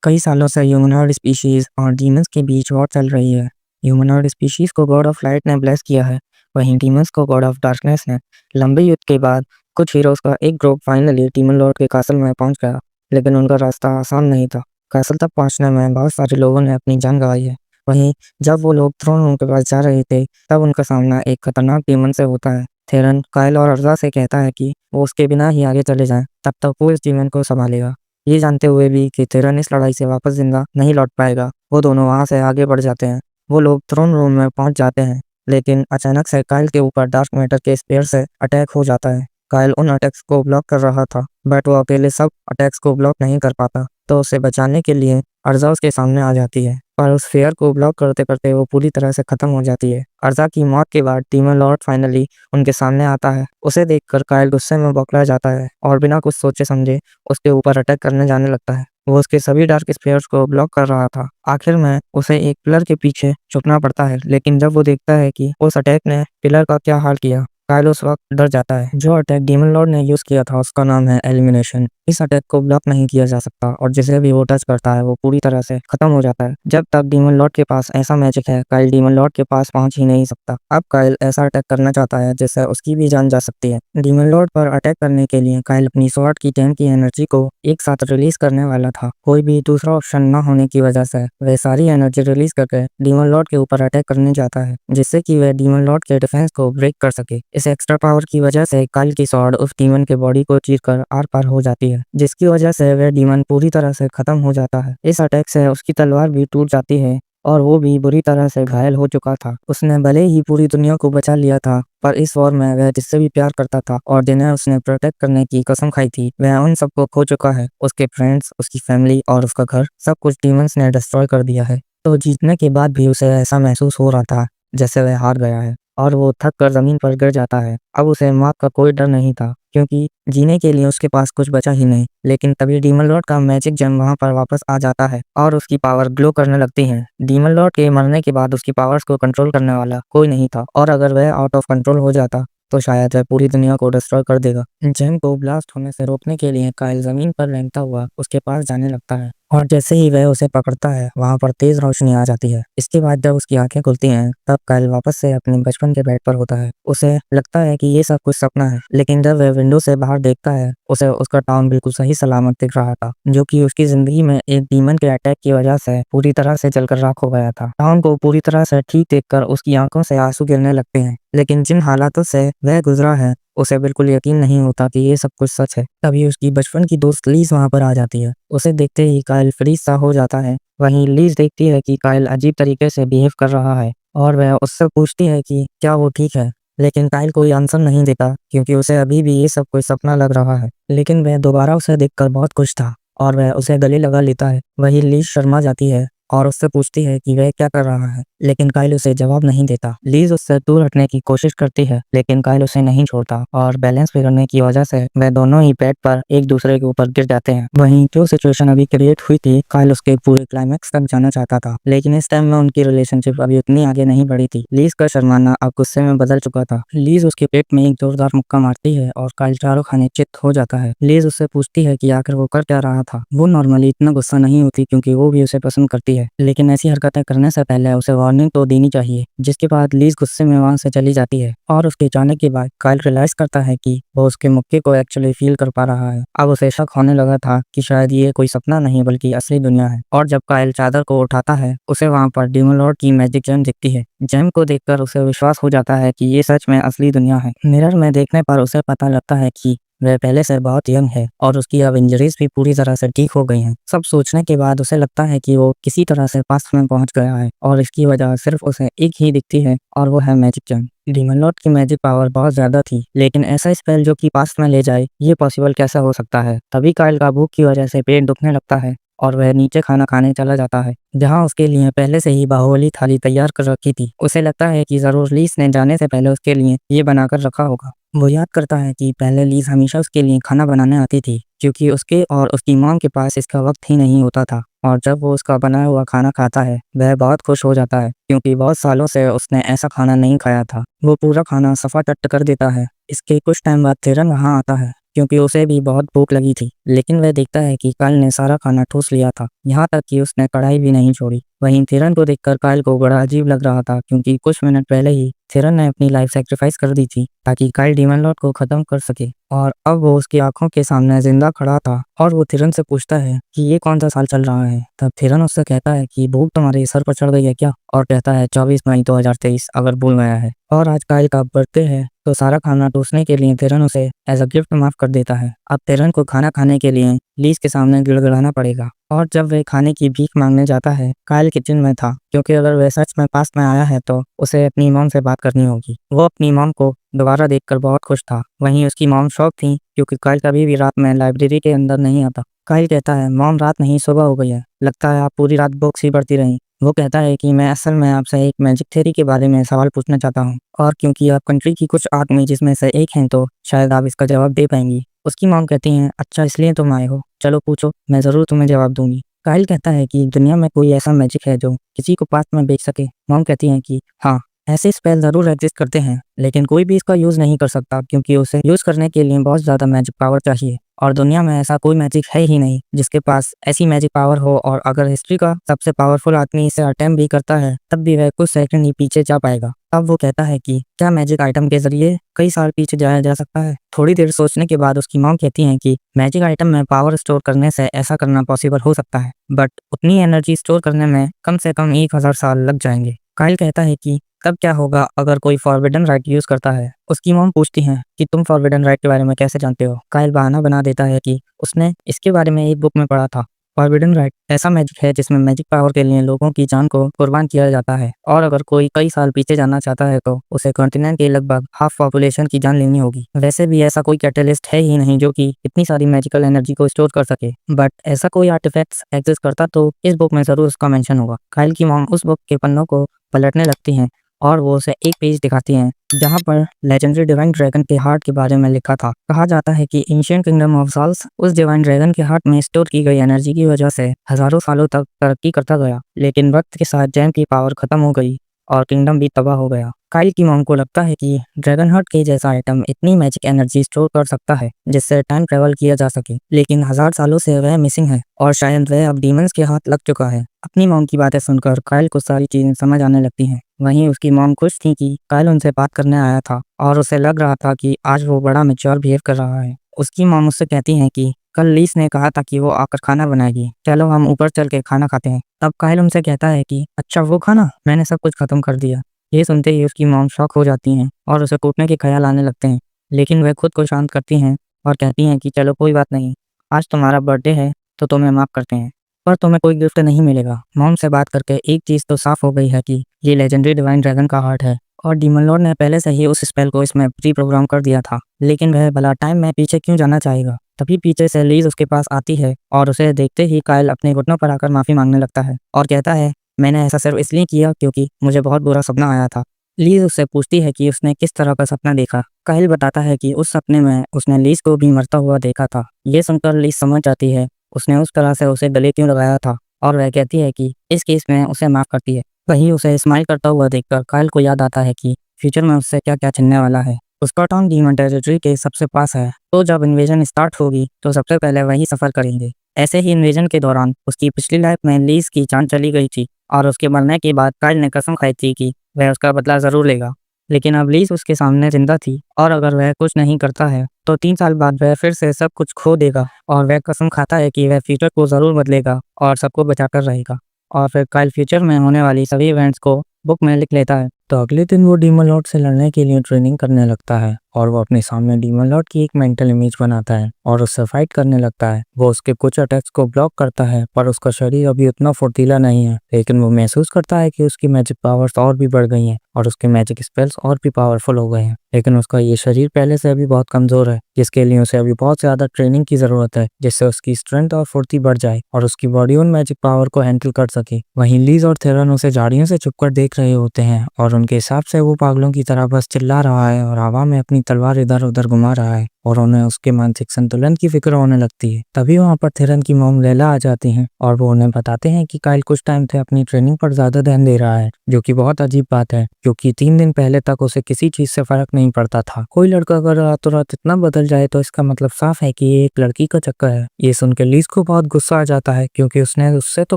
कई सालों से ह्यूमनॉइड स्पीशीज और डीमंस के बीच वॉर चल रही है। ह्यूमनॉइड स्पीशीज को गॉड ऑफ लाइट ने ब्लेस किया है, वहीं डीमंस को गॉड ऑफ डार्कनेस ने। लंबे युद्ध के बाद कुछ हीरोज का एक ग्रुप फाइनली डीमन लॉर्ड के कासल में पहुंच गया, लेकिन उनका रास्ता आसान नहीं था। कासल तक पहुंचने में बहुत सारे लोगों ने अपनी जान गंवाई है। वहीं जब वो लोग थ्रोन रूम के पास जा रहे थे, तब उनका सामना एक खतरनाक डीमन से होता है। थेरन काइल और अर्जा से कहता है कि वो उसके बिना ही आगे चले जाएं, तब तक वो इस डीमन को संभालेगा। ये जानते हुए भी कि थिरन इस लड़ाई से वापस जिंदा नहीं लौट पाएगा, वो दोनों वहां से आगे बढ़ जाते हैं। वो लोग थ्रोन रूम में पहुंच जाते हैं, लेकिन अचानक से काइल के ऊपर डार्क मैटर के स्पेयर से अटैक हो जाता है। काइल उन अटैक्स को ब्लॉक कर रहा था, बट वो अकेले सब अटैक्स को ब्लॉक नहीं कर पाता, तो उसे बचाने के लिए अर्जा उसके सामने आ जाती है। पर उस फेयर को ब्लॉक करते करते वो पूरी तरह से खत्म हो जाती है। अर्जा की मौत के बाद डीमन लॉर्ड फाइनली उनके सामने आता है। उसे देखकर काइल गुस्से में बौखला जाता है और बिना कुछ सोचे समझे उसके ऊपर अटैक करने जाने लगता है। वो उसके सभी डार्क स्फीयर्स को ब्लॉक कर रहा था। आखिर में उसे एक पिलर के पीछे छुपना पड़ता है, लेकिन जब वो देखता है कि उस अटैक ने पिलर का क्या हाल किया, काइल उस वक्त डर जाता है। जो अटैक डीमन लॉर्ड ने यूज किया था उसका नाम है एलिमिनेशन। इस अटैक को ब्लॉक नहीं किया जा सकता और जिसे भी वो टच करता है वो पूरी तरह से खत्म हो जाता है। जब तक डीमन लॉर्ड के पास ऐसा मैजिक है, काइल डीमन लॉर्ड के पास पहुंच ही नहीं सकता। अब काइल ऐसा अटैक करना चाहता है जिससे उसकी भी जान जा सकती है। डीमन लॉर्ड पर अटैक करने के लिए काइल अपनी स्वॉर्ड की 10 की एनर्जी को एक साथ रिलीज करने वाला था। कोई भी दूसरा ऑप्शन न होने की वजह से वह सारी एनर्जी रिलीज करके डीमन लॉर्ड के ऊपर अटैक करने जाता है, जिससे कि वह डीमन लॉर्ड के डिफेंस को ब्रेक कर सके। इस एक्स्ट्रा पावर की वजह से काइल की स्वॉर्ड उस डीमन के बॉडी को चीरकर आर पार हो जाती है, जिसकी वजह से वह डीमन पूरी तरह से खत्म हो जाता है। इस अटैक से उसकी तलवार भी टूट जाती है और वो भी बुरी तरह से घायल हो चुका था। उसने भले ही पूरी दुनिया को बचा लिया था, पर इस वॉर में वह जिससे भी प्यार करता था और जिन्हें उसने प्रोटेक्ट करने की कसम खाई थी, वह उन सबको खो चुका है। उसके फ्रेंड्स, उसकी फैमिली और उसका घर, सब कुछ डीमंस ने डिस्ट्रॉय कर दिया है। तो जीतने के बाद भी उसे ऐसा महसूस हो रहा था जैसे वह हार गया है, और वो थक कर जमीन पर गिर जाता है। अब उसे मौत का कोई डर नहीं था, क्योंकि जीने के लिए उसके पास कुछ बचा ही नहीं। लेकिन तभी डीमन लॉर्ड का मैजिक जेम वहां पर वापस आ जाता है और उसकी पावर ग्लो करने लगती है। डीमन लॉर्ड के मरने के बाद उसकी पावर्स को कंट्रोल करने वाला कोई नहीं था, और अगर वह आउट ऑफ कंट्रोल हो जाता तो शायद वह पूरी दुनिया को डिस्ट्रॉय कर देगा। जेम को ब्लास्ट होने से रोकने के लिए काइल जमीन पर रेंगता हुआ उसके पास जाने लगता है, और जैसे ही वह उसे पकड़ता है वहां पर तेज रोशनी आ जाती है। इसके बाद जब उसकी आंखें खुलती हैं, तब काइल वापस से अपने बचपन के बेड पर होता है। उसे लगता है कि ये सब कुछ सपना है, लेकिन जब वह विंडो से बाहर देखता है, उसे उसका टाउन बिल्कुल सही सलामत दिख रहा था, जो कि उसकी जिंदगी में एक डीमन के अटैक की वजह से पूरी तरह से जलकर राख हो गया था। टाउन को पूरी तरह से ठीक देखकर उसकी आंखों से आंसू गिरने लगते हैं, लेकिन जिन हालातों से वह गुजरा है उसे बिल्कुल यकीन नहीं होता कि ये सब कुछ सच है। तभी उसकी बचपन की दोस्त लीज वहां पर आ जाती है। उसे देखते ही काइल फ्रीज सा हो जाता है। वहीं लीज देखती है कि काइल अजीब तरीके से बिहेव कर रहा है, और वह उससे पूछती है कि क्या वो ठीक है, लेकिन काइल कोई आंसर नहीं देता, क्योंकि उसे अभी भी ये सब कोई सपना लग रहा है। लेकिन वह दोबारा उसे देखकर बहुत खुश था और वह उसे गले लगा लेता है। वही लीज शर्मा जाती है और उससे पूछती है कि वह क्या कर रहा है, लेकिन काइल उसे जवाब नहीं देता। लीज उससे दूर हटने की कोशिश करती है, लेकिन काइल उसे नहीं छोड़ता, और बैलेंस बिगड़ने की वजह से वह दोनों ही बेड पर एक दूसरे के ऊपर गिर जाते हैं। वहीं जो सिचुएशन अभी क्रिएट हुई थी, काइल उसके पूरे क्लाइमैक्स तक जाना चाहता था, लेकिन इस टाइम में उनकी रिलेशनशिप अभी उतनी आगे नहीं बढ़ी थी। लीज का शर्माना अब गुस्से में बदल चुका था। लीज उसके पेट में एक जोरदार मुक्का मारती है और काइल चारों खाने चित हो जाता है। लीज उससे पूछती है कि आखिर वो कर क्या रहा था। वो नॉर्मली इतना गुस्सा नहीं होती, क्योंकि वो भी उसे पसंद करती है, लेकिन ऐसी हरकतें करने से पहले उसे वार्निंग तो देनी चाहिए। जिसके बाद लीज गुस्से में वहां से चली जाती है, और उसके जाने के बाद काइल रियलाइज करता है कि वो उसके मुक्के को एक्चुअली फील कर पा रहा है। अब उसे शक होने लगा था कि शायद ये कोई सपना नहीं बल्कि असली दुनिया है। और जब काइल चादर को उठाता है, उसे वहां पर डीमन लॉर्ड की मैजिक जेम दिखती है। जेम को देखकर उसे विश्वास हो जाता है कि ये सच में असली दुनिया है। मिरर में देखने पर उसे पता लगता है कि वह पहले से बहुत यंग है और उसकी अब इंजरीज भी पूरी तरह से ठीक हो गई हैं। सब सोचने के बाद उसे लगता है कि वो किसी तरह से पास्ट में पहुंच गया है, और इसकी वजह सिर्फ उसे एक ही दिखती है, और वो है मैजिक जेम। डीमन लॉर्ड की मैजिक पावर बहुत ज्यादा थी, लेकिन ऐसा स्पेल जो कि पास्ट में ले जाए, ये पॉसिबल कैसे हो सकता है। तभी काइल का भूख की वजह से पेट दुखने लगता है और वह नीचे खाना खाने चला जाता है, जहां उसके लिए पहले से ही बाहुबली थाली तैयार कर रखी थी। उसे लगता है कि जरूर लीज ने जाने से पहले उसके लिए ये बनाकर रखा होगा। वो याद करता है कि पहले लीज हमेशा उसके लिए खाना बनाने आती थी, क्योंकि उसके और उसकी मॉम के पास इसका वक्त ही नहीं होता था। और जब वो उसका बनाया हुआ खाना खाता है, वह बहुत खुश हो जाता है, क्योंकि बहुत सालों से उसने ऐसा खाना नहीं खाया था। वो पूरा खाना सफा टट्ट कर देता है। इसके कुछ टाइम बाद थिरन वहां आता है क्योंकि उसे भी बहुत भूख लगी थी। लेकिन वह देखता है कि काइल ने सारा खाना ठूस लिया था, यहाँ तक कि उसने कढ़ाई भी नहीं छोड़ी। वहीं थिरन को देखकर काइल को बड़ा अजीब लग रहा था, क्योंकि कुछ मिनट पहले ही थिरन ने अपनी लाइफ सैक्रिफाइस कर दी थी ताकि काइल डीमन लॉर्ड को खत्म कर सके, और अब वो उसकी आंखों के सामने जिंदा खड़ा था। और वो थिरन से पूछता है कि ये कौन सा साल चल रहा है। तब थिरन उससे कहता है कि भूख तुम्हारे सर पर चढ़ गई है क्या, और कहता है 24 मई 2023 अगर भूल गया है। और आज काइल का बर्थडे है, तो सारा खाना टूसने के लिए थिरन उसे एज अ गिफ्ट माफ कर देता है। अब थिरन को खाना खाने के लिए लीज के सामने गिड़गिड़ाना पड़ेगा। और जब वह खाने की भीख मांगने जाता है, काइल किचन में था, क्योंकि अगर वह सच में पास में आया है तो उसे अपनी मॉम से बात करनी होगी। वो अपनी मॉम को दोबारा देखकर बहुत खुश था। वहीं उसकी मॉम शॉक थी, क्योंकि काइल कभी भी रात में लाइब्रेरी के अंदर नहीं आता। काइल कहता है, मॉम रात नहीं सुबह हो गई है, लगता है आप पूरी रात बुक्स ही पढ़ती रही। वो कहता है कि मैं असल में आपसे एक मैजिक थ्योरी के बारे में सवाल पूछना चाहता हूँ, और क्योंकि आप कंट्री की कुछ 8 मेजिस में से एक हैं तो शायद आप इसका जवाब दे पाएंगी। उसकी मॉम कहती हैं, अच्छा इसलिए तुम आए हो, चलो पूछो, मैं ज़रूर तुम्हें जवाब दूंगी। काइल कहता है कि दुनिया में कोई ऐसा मैजिक है जो किसी को पास्ट में बेच सके। मॉम कहती हैं कि हाँ, ऐसे स्पेल ज़रूर एग्जिस्ट करते हैं, लेकिन कोई भी इसका यूज़ नहीं कर सकता, क्योंकि उसे यूज़ करने के लिए बहुत ज़्यादा मैजिक पावर चाहिए, और दुनिया में ऐसा कोई मैजिक है ही नहीं जिसके पास ऐसी मैजिक पावर हो। और अगर हिस्ट्री का सबसे पावरफुल आदमी इसे अटेम्प्ट भी करता है, तब भी वह कुछ सेकंड ही पीछे जा पाएगा। अब वो कहता है कि क्या मैजिक आइटम के जरिए कई साल पीछे जाया जा सकता है। थोड़ी देर सोचने के बाद उसकी मॉम कहती हैं कि मैजिक आइटम में पावर स्टोर करने से ऐसा करना पॉसिबल हो सकता है, बट उतनी एनर्जी स्टोर करने में कम से कम 1000 साल लग जाएंगे। काइल कहता है कि तब क्या होगा अगर कोई फॉरबिडन राइट यूज करता है। उसकी मॉम पूछती हैं कि तुम फॉरबिडन राइट के बारे में कैसे जानते हो। काइल बहाना बना देता है कि उसने इसके बारे में एक बुक में पढ़ा था। फॉरबिडन राइट ऐसा मैजिक है जिसमें मैजिक पावर के लिए लोगों की जान को कुर्बान किया जाता है, और अगर कोई कई साल पीछे जाना चाहता है तो उसे कॉन्टिनेंट के लगभग हाफ पॉपुलेशन की जान लेनी होगी। वैसे भी ऐसा कोई कैटलिस्ट है ही नहीं जो कि इतनी सारी मैजिकल एनर्जी को स्टोर कर सके, बट ऐसा कोई आर्टिफैक्ट्स एग्जिस्ट करता तो इस बुक में जरूर उसका मेंशन होगा। काइल की मॉम उस बुक के पन्नों को पलटने लगती हैं, और वो उसे एक पेज दिखाती हैं जहाँ पर लेजेंडरी डिवाइन ड्रैगन के हार्ट के बारे में लिखा था। कहा जाता है कि एंशिएंट किंगडम ऑफ सॉल्स उस डिवाइन ड्रैगन के हार्ट में स्टोर की गई एनर्जी की वजह से हजारों सालों तक तरक्की करता गया, लेकिन वक्त के साथ जैम की पावर खत्म हो गई और किंगडम भी तबाह हो गया। काइल की मॉम को लगता है कि ड्रैगन हार्ट के जैसा आइटम इतनी मैजिक एनर्जी स्टोर कर सकता है जिससे टाइम ट्रेवल किया जा सके, लेकिन 1000 सालों से वह मिसिंग है, और शायद वह अब डीमंस के हाथ लग चुका है। अपनी मॉम की बातें सुनकर काइल को सारी चीजें समझ आने लगती हैं। वहीं उसकी मॉम खुश थी कि काइल उनसे बात करने आया था, और उसे लग रहा था कि आज वो बड़ा मैच्योर बिहेव कर रहा है। उसकी मॉम उससे कहती हैं कि कल लीस ने कहा था कि वो आकर खाना बनाएगी, चलो हम ऊपर चल के खाना खाते हैं। तब काइल उनसे कहता है कि अच्छा वो खाना, मैंने सब कुछ खत्म कर दिया। ये सुनते ही उसकी मॉम शॉक हो जाती हैं और उसे कूटने के ख्याल आने लगते हैं, लेकिन वह खुद को शांत करती हैं और कहती हैं कि चलो कोई बात नहीं, आज तुम्हारा बर्थडे है तो तुम्हें माफ़ करते हैं, पर तुम्हें कोई गिफ्ट नहीं मिलेगा। मॉम से बात करके एक चीज़ तो साफ हो गई है कि ये लेजेंडरी डिवाइन ड्रैगन का हार्ट है, और डीमन लॉर्ड ने पहले से ही उस स्पेल को इसमें प्री प्रोग्राम कर दिया था। लेकिन वह भला टाइम में पीछे क्यों जाना चाहेगा। तभी पीछे से लीज उसके पास आती है, और उसे देखते ही काइल अपने घुटनों पर आकर माफ़ी मांगने लगता है और कहता है, मैंने ऐसा सिर्फ इसलिए किया क्योंकि मुझे बहुत बुरा सपना आया था। लीज उससे पूछती है कि उसने किस तरह का सपना देखा। काइल बताता है कि उस सपने में उसने लीज को भी मरता हुआ देखा था। ये सुनकर लीज समझ जाती है उसने उस तरह से उसे गले क्यों लगाया था, और वह कहती है कि इस केस में उसे माफ़ करती है। वहीं उसे स्माइल करता हुआ देखकर काइल को याद आता है कि फ्यूचर में उससे क्या क्या छिनने वाला है। उसका टाउन डीमन टेरिटरी के सबसे पास है, तो जब इन्वेजन स्टार्ट होगी तो सबसे पहले वही सफ़र करेंगे। ऐसे ही इन्वेजन के दौरान उसकी पिछली लाइफ में लीज की जान चली गई थी, और उसके मरने के बाद काइल ने कसम खाई थी कि वह उसका बदला ज़रूर लेगा। लेकिन अब लीज उसके सामने जिंदा थी, और अगर वह कुछ नहीं करता है तो 3 साल बाद वह फिर से सब कुछ खो देगा, और वह कसम खाता है कि वह फ्यूचर को ज़रूर बदलेगा और सबको बचाकर रहेगा। और फिर काइल फ्यूचर में होने वाली सभी इवेंट्स को बुक में लिख लेता है। तो अगले दिन वो डीमन लॉर्ड से लड़ने के लिए ट्रेनिंग करने लगता है, और वो अपने सामने डीमन लॉर्ड की एक मेंटल इमेज बनाता है और उससे फाइट करने लगता है। वो उसके कुछ अटैक्स को ब्लॉक करता है, पर उसका शरीर अभी उतना फुर्तीला नहीं है, लेकिन वो महसूस करता है कि उसकी मैजिक पावर्स और भी बढ़ गई हैं और उसके मैजिक स्पेल्स और भी पावरफुल हो गए हैं। लेकिन उसका ये शरीर पहले से अभी बहुत कमजोर है, जिसके लिए उसे अभी बहुत ज्यादा ट्रेनिंग की जरूरत है, जिससे उसकी स्ट्रेंथ और फुर्ती बढ़ जाए और उसकी बॉडी उन मैजिक पावर को हैंडल कर सके। वहीं लीज और थेरन उसे झाड़ियों से छुपकर देख रहे होते हैं और उनके हिसाब से वो पागलों की तरह बस चिल्ला रहा है और हवा में अपनी तलवार इधर उधर घुमा रहा है और उन्हें उसके मानसिक संतुलन की फिक्र होने लगती है। तभी वहाँ पर थिरन की मॉम लैला आ जाती हैं और वो उन्हें बताते हैं कि काइल कुछ टाइम से अपनी ट्रेनिंग पर ज्यादा ध्यान दे रहा है, जो कि बहुत अजीब बात है क्योंकि 3 दिन पहले तक उसे किसी चीज से फर्क नहीं पड़ता था। कोई लड़का अगर रातों रात इतना बदल जाए तो इसका मतलब साफ है कि ये एक लड़की का चक्कर है। ये सुनकर लीज को बहुत गुस्सा आ जाता है क्योंकि उसने उससे तो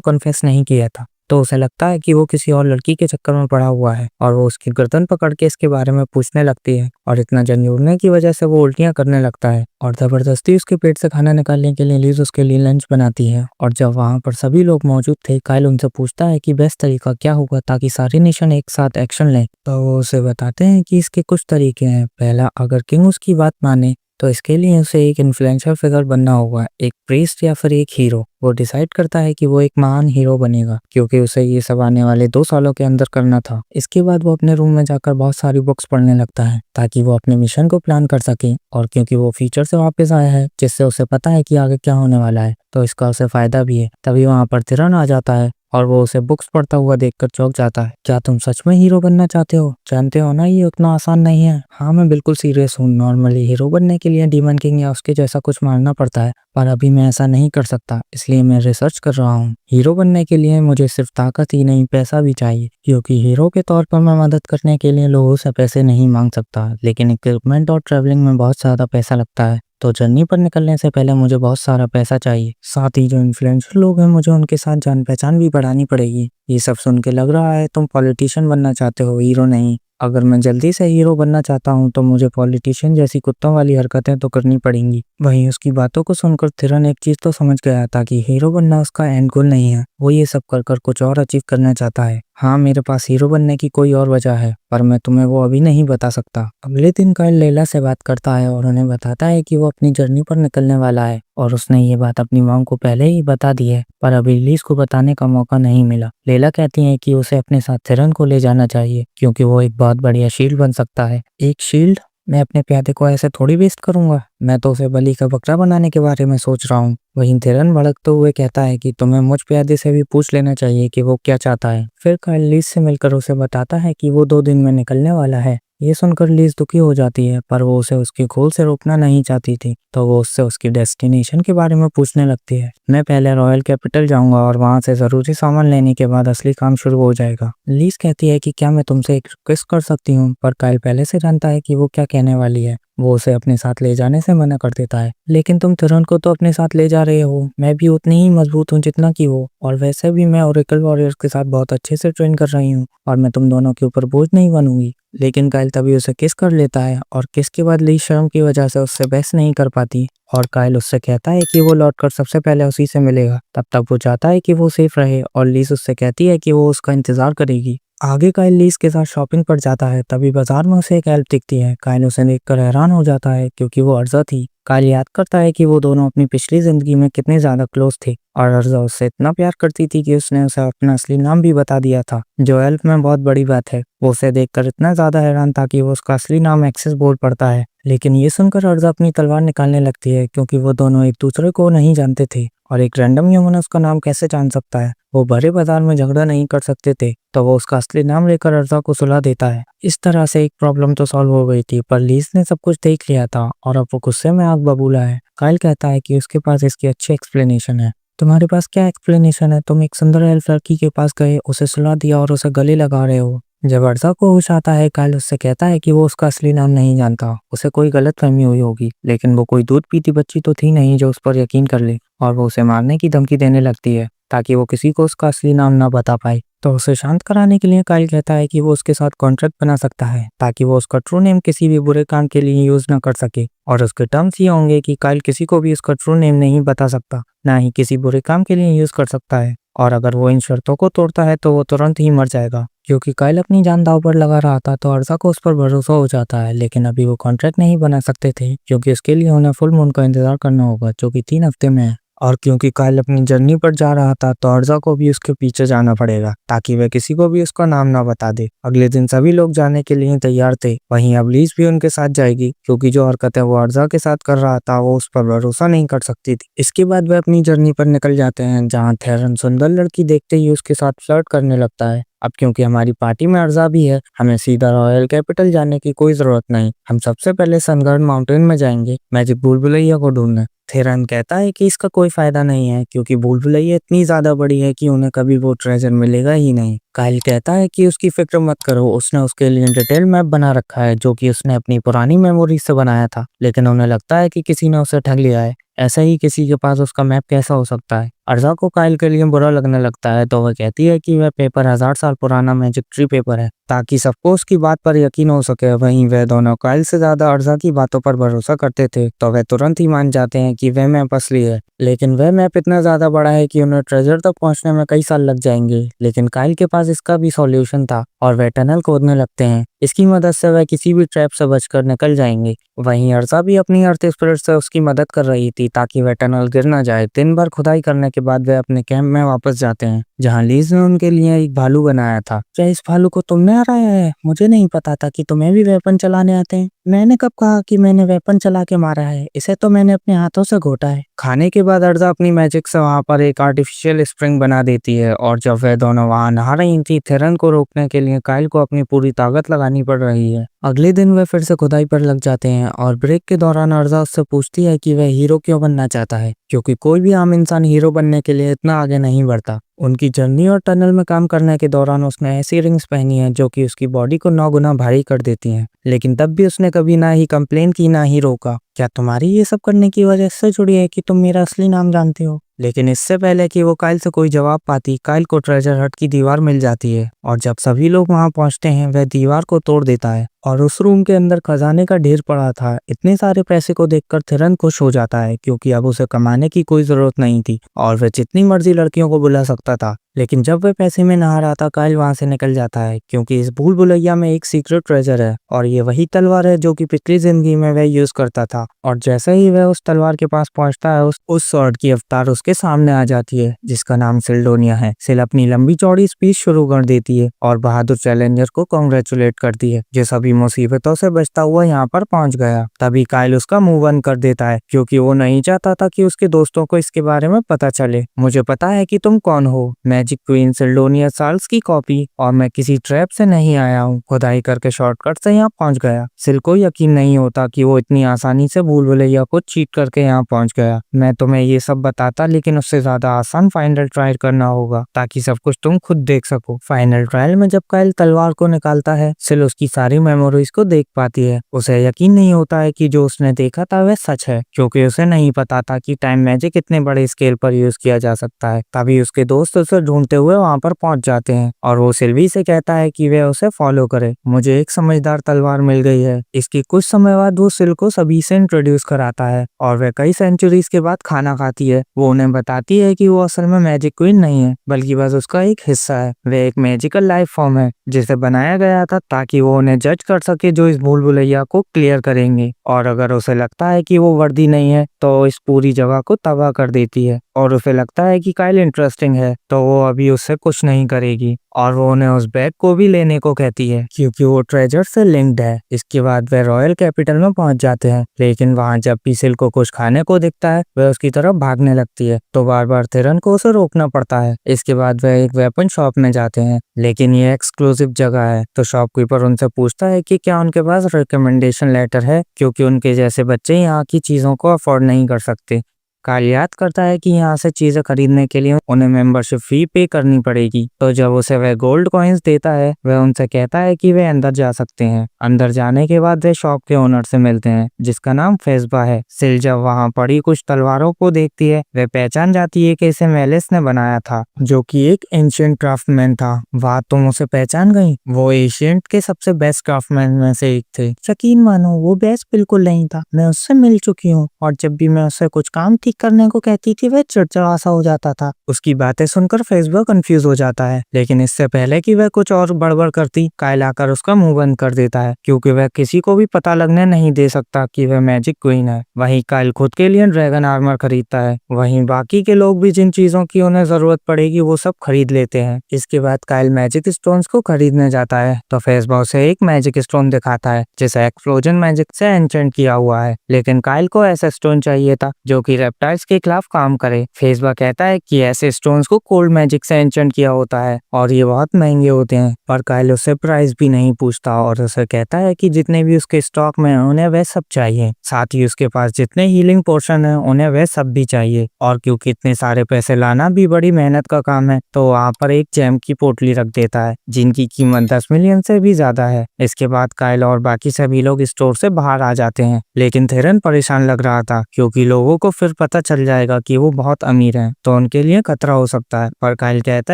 कन्फेस नहीं किया था, तो उसे लगता है कि वो किसी और लड़की के चक्कर में पड़ा हुआ है और वो उसकी गर्दन पकड़ के इसके बारे में पूछने लगती है और इतना झंझोड़ने की वजह से वो उल्टियां करने लगता है और जबरदस्ती उसके पेट से खाना निकालने के लिए लीज उसके लिए लंच बनाती है। और जब वहाँ पर सभी लोग मौजूद थे, काइल उनसे पूछता है कि बेस्ट तरीका क्या होगा ताकि सारे नेशन एक साथ एक्शन लें। तो वो उसे बताते हैं कि इसके कुछ तरीके हैं। पहला, अगर किंग उसकी बात माने तो इसके लिए उसे एक इन्फ्लुएंशियल फिगर बनना होगा, एक प्रीस्ट या फिर एक हीरो। वो डिसाइड करता है कि वो एक महान हीरो बनेगा क्योंकि उसे ये सब आने वाले 2 सालों के अंदर करना था। इसके बाद वो अपने रूम में जाकर बहुत सारी बुक्स पढ़ने लगता है ताकि वो अपने मिशन को प्लान कर सके, और क्योंकि वो फ्यूचर से वापस आया है जिससे उसे पता है कि आगे क्या होने वाला है, तो इसका उसे फायदा भी है। तभी वहाँ पर थिरन आ जाता है और वो उसे बुक्स पढ़ता हुआ देखकर चौंक जाता है। क्या तुम सच में हीरो बनना चाहते हो? जानते हो ना ये उतना आसान नहीं है। हाँ, मैं बिल्कुल सीरियस हूँ। नॉर्मली हीरो बनने के लिए डीमन किंग या उसके जैसा कुछ मारना पड़ता है, पर अभी मैं ऐसा नहीं कर सकता, इसलिए मैं रिसर्च कर रहा हूँ। हीरो बनने के लिए मुझे सिर्फ ताकत ही नहीं, पैसा भी चाहिए, क्योंकि हीरो के तौर पर मैं मदद करने के लिए लोगों से पैसे नहीं मांग सकता, लेकिन इक्विपमेंट और ट्रैवलिंग में बहुत ज्यादा पैसा लगता है। तो जर्नी पर निकलने से पहले मुझे बहुत सारा पैसा चाहिए। साथ ही जो इन्फ्लुएंशियल लोग हैं, मुझे उनके साथ जान पहचान भी बढ़ानी पड़ेगी। ये सब सुन के लग रहा है तुम पॉलिटिशियन बनना चाहते हो, हीरो नहीं। अगर मैं जल्दी से हीरो बनना चाहता हूँ तो मुझे पॉलिटिशियन जैसी कुत्तों वाली हरकतें तो करनी पड़ेंगी। वहीं उसकी बातों को सुनकर थिरन एक चीज तो समझ गया था कि हीरो बनना उसका एंड गोल नहीं है। वो ये सब कर कर कुछ और अचीव करना चाहता है। हाँ, मेरे पास हीरो बनने की कोई और वजह है, पर मैं तुम्हें वो अभी नहीं बता सकता। अगले दिन काइल लैला से बात करता है और उन्हें बताता है कि वो अपनी जर्नी पर निकलने वाला है और उसने ये बात अपनी मॉम को पहले ही बता दी है, पर अभी लीज को बताने का मौका नहीं मिला। लैला कहती है कि उसे अपने साथ थिरन को ले जाना चाहिए क्योंकि वो एक बहुत बढ़िया शील्ड बन सकता है। एक शील्ड? मैं अपने प्यादे को ऐसे थोड़ी वेस्ट करूंगा, मैं तो उसे बलि का बकरा बनाने के बारे में सोच रहा हूँ। वहीं थिरन भड़कते हुए कहता है कि तुम्हें मुझ प्यादे से भी पूछ लेना चाहिए कि वो क्या चाहता है। फिर काइल लीज से मिलकर उसे बताता है कि वो 2 दिन में निकलने वाला है। ये सुनकर लीज दुखी हो जाती है, पर वो उसे उसके गोल से रोकना नहीं चाहती थी, तो वो उससे उसकी डेस्टिनेशन के बारे में पूछने लगती है। मैं पहले रॉयल कैपिटल जाऊंगा और वहां से जरूरी सामान लेने के बाद असली काम शुरू हो जाएगा। लीज कहती है कि क्या मैं तुमसे एक रिक्वेस्ट कर सकती हूँ, पर काइल पहले से जानता है कि वो क्या कहने वाली है। वो उसे अपने साथ ले जाने से मना कर देता है। लेकिन तुम थिरन को तो अपने साथ ले जा रहे हो, मैं भी उतनी ही मजबूत हूँ जितना कि वो, और वैसे भी मैं ओरेकल वॉरियर्स के साथ बहुत अच्छे से ट्रेन कर रही हूँ और मैं तुम दोनों के ऊपर बोझ नहीं बनूंगी। लेकिन काइल तभी उसे किस कर लेता है और किस के बाद लीज शर्म की वजह से उससे बहस नहीं कर पाती और काइल उससे कहता है कि वो लौटकर सबसे पहले उसी से मिलेगा। तब तक वो चाहता है कि वो सेफ रहे और लीज उससे कहती है कि वो उसका इंतजार करेगी। आगे काइल लीज के साथ शॉपिंग पर जाता है, तभी बाजार में उसे एक एल्फ दिखती है। काइल उसे देखकर हैरान हो जाता है क्योंकि वो अर्जा थी। काइल याद करता है कि वो दोनों अपनी पिछली जिंदगी में कितने ज्यादा क्लोज थे और अर्जा उससे इतना प्यार करती थी कि उसने उसे अपना असली नाम भी बता दिया था, जो एल्फ में बहुत बड़ी बात है। वो उसे देखकर इतना ज्यादा हैरान था कि वो उसका असली नाम एक्सेस बोल पड़ता है। लेकिन ये सुनकर अर्जा अपनी तलवार निकालने लगती है क्योंकि वो दोनों एक दूसरे को नहीं जानते थे और एक रैंडम ह्यूमन उसका नाम कैसे जान सकता है। वो बड़े बाजार में झगड़ा नहीं कर सकते थे, तो वो उसका असली नाम लेकर अर्जा को सुला देता है। इस तरह से एक प्रॉब्लम तो सॉल्व हो गई थी, पर लीज ने सब कुछ देख लिया था और अब वो गुस्से में आग बबूला है। काइल कहता है कि उसके पास इसकी अच्छी एक्सप्लेनेशन है। तुम्हारे पास क्या एक्सप्लेनेशन है? तुम एक सुंदर एल्फ लड़की के पास गए, उसे सुला दिया और उसे गले लगा रहे हो। जब अर्जा को होश आता है, काइल उससे कहता है कि वो उसका असली नाम नहीं जानता, उसे कोई गलतफहमी हुई होगी, लेकिन वो कोई दूध पीती बच्ची तो थी नहीं जो उस पर यकीन कर ले, और वो उसे मारने की धमकी देने लगती है ताकि वो किसी को उसका असली नाम ना बता पाए। तो उसे शांत कराने के लिए काइल कहता है कि वो उसके साथ कॉन्ट्रैक्ट बना सकता है ताकि वो उसका ट्रू नेम किसी भी बुरे काम के लिए यूज ना कर सके, और उसके टर्म्स ये होंगे कि काइल किसी को भी उसका ट्रू नेम नहीं बता सकता, ना ही किसी बुरे काम के लिए यूज कर सकता है, और अगर वो इन शर्तों को तोड़ता है तो वो तुरंत ही मर जाएगा। क्योंकि काइल अपनी जान दांव पर लगा रहा था, तो अर्जा को उस पर भरोसा हो जाता है, लेकिन अभी वो कॉन्ट्रैक्ट नहीं बना सकते थे क्योंकि उसके लिए उन्हें फुल मून का इंतजार करना होगा, जो कि 3 हफ्ते में है। और क्योंकि काइल अपनी जर्नी पर जा रहा था, तो अर्जा को भी उसके पीछे जाना पड़ेगा ताकि वह किसी को भी उसका नाम ना बता दे। अगले दिन सभी लोग जाने के लिए तैयार थे। वहीं अब लीज भी उनके साथ जाएगी क्योंकि जो हरकतें वो अर्जा के साथ कर रहा था वो उस पर भरोसा नहीं कर सकती थी। इसके बाद वह अपनी जर्नी पर निकल जाते हैं, जहाँ थिरन सुंदर लड़की देखते ही उसके साथ फ्लर्ट करने लगता है। अब क्योंकि हमारी पार्टी में अर्जा भी है, हमें सीधा रॉयल कैपिटल जाने की कोई जरूरत नहीं। हम सबसे पहले सनगढ़ माउंटेन में जाएंगे मैजिक भूल भुलैया को ढूंढने। थेरन कहता है कि इसका कोई फायदा नहीं है क्योंकि भूल भुलैया इतनी ज्यादा बड़ी है कि उन्हें कभी वो ट्रेजर मिलेगा ही नहीं। काइल कहता है कि उसकी फिक्र मत करो, उसने उसके लिए डिटेल मैप बना रखा है जो कि उसने अपनी पुरानी मेमोरी से बनाया था, लेकिन उन्हें लगता है कि किसी ने उसे ठग लिया है। ऐसा ही किसी के पास उसका मैप कैसा हो सकता है। अर्जा को काइल के लिए बुरा लगने लगता है तो वह कहती है कि वह पेपर 1000 साल पुराना मैजिक ट्री पेपर है ताकि सबको उसकी बात पर यकीन हो सके। वहीं वह दोनों काइल से ज्यादा अर्जा की बातों पर भरोसा करते थे तो वह तुरंत ही मान जाते हैं कि वह मैप असली है। लेकिन वह मैप इतना ज्यादा बड़ा है कि उन्हें ट्रेजर तक पहुंचने में कई साल लग जाएंगे। लेकिन काइल के पास इसका भी सॉल्यूशन था और वह टनल खोदने लगते हैं। इसकी मदद से वह किसी भी ट्रैप से बचकर निकल जाएंगे। वहीं अर्जा भी अपनी अर्थ स्पिरिट से उसकी मदद कर रही थी ताकि वह टनल गिर न जाए। दिन भर खुदाई करने के बाद वह अपने कैंप में वापस जाते हैं जहां लीज ने उनके लिए एक भालू बनाया था। क्या इस भालू को तुमने हराया है? मुझे नहीं पता था कि तुम्हें भी वेपन चलाने आते हैं। मैंने कब कहा कि मैंने वेपन चला के मारा है? इसे तो मैंने अपने हाथों से घोटा है। खाने के बाद अर्जा अपनी मैजिक से वहां पर एक आर्टिफिशियल स्प्रिंग बना देती है और जब वह दोनों वहां नहा रही थी थेरन को रोकने के लिए काइल को अपनी पूरी ताकत लगानी पड़ रही है। अगले दिन वह फिर से खुदाई पर लग जाते हैं और ब्रेक के दौरान अर्जा उससे पूछती है कि वह हीरो क्यों बनना चाहता है, क्योंकि कोई भी आम इंसान हीरो बनने के लिए इतना आगे नहीं बढ़ता। उनकी जर्नी और टनल में काम करने के दौरान उसने ऐसी रिंग्स पहनी है जो कि उसकी बॉडी को 9 गुना भारी कर देती हैं, लेकिन तब भी उसने कभी ना ही कंप्लेन की ना ही रोका। क्या तुम्हारी ये सब करने की वजह इससे जुड़ी है कि तुम मेरा असली नाम जानते हो? लेकिन इससे पहले कि वो काइल से कोई जवाब पाती, काइल को ट्रेजर हट की दीवार मिल जाती है और जब सभी लोग वहां पहुंचते हैं वह दीवार को तोड़ देता है और उस रूम के अंदर खजाने का ढेर पड़ा था। इतने सारे पैसे को देखकर थिरन खुश हो जाता है क्योंकि अब उसे कमाने की कोई जरूरत नहीं थी और वह जितनी मर्जी लड़कियों को बुला सकता था। लेकिन जब वह पैसे में नहा रहा था काइल वहां से निकल जाता है क्योंकि इस भूल भुलैया में एक सीक्रेट ट्रेजर है और ये वही तलवार है जो कि पिछली जिंदगी में वह यूज करता था। और जैसे ही वह उस तलवार के पास पहुंचता है उस सॉर्ड की अवतार उसके सामने आ जाती है जिसका नाम सिल्डोनिया है। सिल अपनी लंबी चौड़ी स्पीच शुरू कर देती है और बहादुर चैलेंजर को कांग्रेचुलेट करती है जो सभी मुसीबतों से बचता हुआ यहाँ पर पहुंच गया। तभी काइल उसका मुंह बंद कर देता है क्योंकि वो नहीं चाहता था कि उसके दोस्तों को इसके बारे में पता चले। मुझे पता है कि तुम कौन हो, मैजिक क्वीन सिल्डोनिया चार्ल्स की कॉपी, और मैं किसी ट्रैप से नहीं आया हूँ, खुदाई करके शॉर्टकट से यहाँ पहुंच गया। सिल को यकीन नहीं होता कि वो इतनी आसानी से भूल भुलैया को चीट करके यहाँ पहुंच गया। मैं तुम्हें ये सब बताता लेकिन उससे ज्यादा आसान फाइनल ट्रायल करना होगा ताकि सब कुछ तुम खुद देख सको। फाइनल ट्रायल में जब काइल तलवार को निकालता है सिल उसकी सारी मेमोरीज को देख पाती है। उसे यकीन नहीं होता है कि जो उसने देखा था वह सच है क्योंकि उसे नहीं पता था कि टाइम मैजिक इतने बड़े स्केल पर यूज किया जा सकता है। तभी उसके दोस्त उसे ढूंढते हुए वहां पर पहुंच जाते हैं और वो सिल्वी से कहता है कि वह उसे फॉलो करे। मुझे एक समझदार तलवार मिल गई है। इसके कुछ समय बाद वो सिल को सभी से इंट्रोड्यूस कराता है और वह कई सेंचुरीज के बाद खाना खाती है। वो उन्हें बताती है कि वो असल में मैजिक क्वीन नहीं है बल्कि बस उसका एक हिस्सा है। वह एक मैजिकल लाइफ फॉर्म है जिसे बनाया गया था ताकि वो उन्हें जज कर सके जो इस भूल भुलैया को क्लियर करेंगे, और अगर उसे लगता है कि वो वर्दी नहीं है तो इस पूरी जगह को तबाह कर देती है। और उसे लगता है कि काइल इंटरेस्टिंग है तो वो अभी उससे कुछ नहीं करेगी और वो उन्हें उस बैग को भी लेने को कहती है क्योंकि वो ट्रेजर से लिंक्ड है। इसके बाद वे रॉयल कैपिटल में पहुंच जाते हैं, लेकिन वहां जब भी सिल को कुछ खाने को दिखता है वह उसकी तरफ भागने लगती है तो बार बार थिरन को उसे रोकना पड़ता है। इसके बाद वह एक वेपन शॉप में जाते हैं, लेकिन ये एक्सक्लूसिव जगह है तो शॉपकीपर उनसे पूछता है कि क्या उनके पास रिकमेंडेशन लेटर है क्योंकि उनके जैसे बच्चे यहाँ की चीजों को अफोर्ड नहीं कर सकते। काइल याद करता है कि यहाँ से चीजें खरीदने के लिए उन्हें मेंबरशिप फी पे करनी पड़ेगी, तो जब उसे वह गोल्ड कॉइन्स देता है वह उनसे कहता है कि वे अंदर जा सकते हैं। अंदर जाने के बाद वे शॉप के ओनर से मिलते हैं जिसका नाम फेस्बा है। सिल जब वहाँ पड़ी कुछ तलवारों को देखती है वह पहचान जाती है कि इसे मेलिस ने बनाया था जो कि एक एंशिएंट क्राफ्टमैन था। वाह, तुम उसे पहचान गई? वो एशियंट के सबसे बेस्ट क्राफ्टमैन में से एक थे। यकीन मानो वो बेस्ट बिल्कुल नहीं था, मैं उससे मिल चुकी हूँ और जब भी मैं उससे कुछ काम ठीक करने को कहती थी वह चिड़चिड़ा सा हो जाता था। उसकी बातें सुनकर फेसबुक कंफ्यूज हो जाता है, लेकिन इससे पहले कि वह कुछ और बड़बड़ करती काइल आकर उसका मुंह बंद कर देता है क्योंकि वह किसी को भी पता लगने नहीं दे सकता कि वह मैजिक क्वीन है। वहीं काइल खुद के लिए ड्रैगन आर्मर खरीदता है। वहीं बाकी के लोग भी जिन चीजों की उन्हें जरूरत पड़ेगी वो सब खरीद लेते हैं। इसके बाद काइल मैजिक स्टोन्स को खरीदने जाता है तो फेसबुक उसे एक मैजिक स्टोन दिखाता है जिसे एक्सप्लोजन मैजिक से एन्चेंट किया हुआ है, लेकिन काइल को ऐसा स्टोन चाहिए था जो कि रेप्टाइल रेप्टाइल्स के खिलाफ काम करे। फेसबा कहता है कि ऐसे स्टोन्स को कोल्ड मैजिक से एन्चेंट किया होता है और ये बहुत महंगे होते हैं, पर काइल उससे प्राइस भी नहीं पूछता और उसे कहता है कि जितने भी उसके स्टॉक में हैं उन्हें वह सब चाहिए। साथ ही उसके पास जितने हीलिंग पोर्शन है उन्हें वह सब भी चाहिए, और क्योंकि इतने सारे पैसे लाना भी बड़ी मेहनत का काम है तो वहाँ पर एक जेम की पोटली रख देता है जिनकी कीमत 10 मिलियन से भी ज्यादा है। इसके बाद काइल और बाकी सभी लोग स्टोर से बाहर आ जाते हैं, लेकिन थेरन परेशान लग रहा था क्योंकि लोगों को फिर पता चल जाएगा कि वो बहुत अमीर हैं, तो उनके लिए खतरा हो सकता है। पर काइल कहता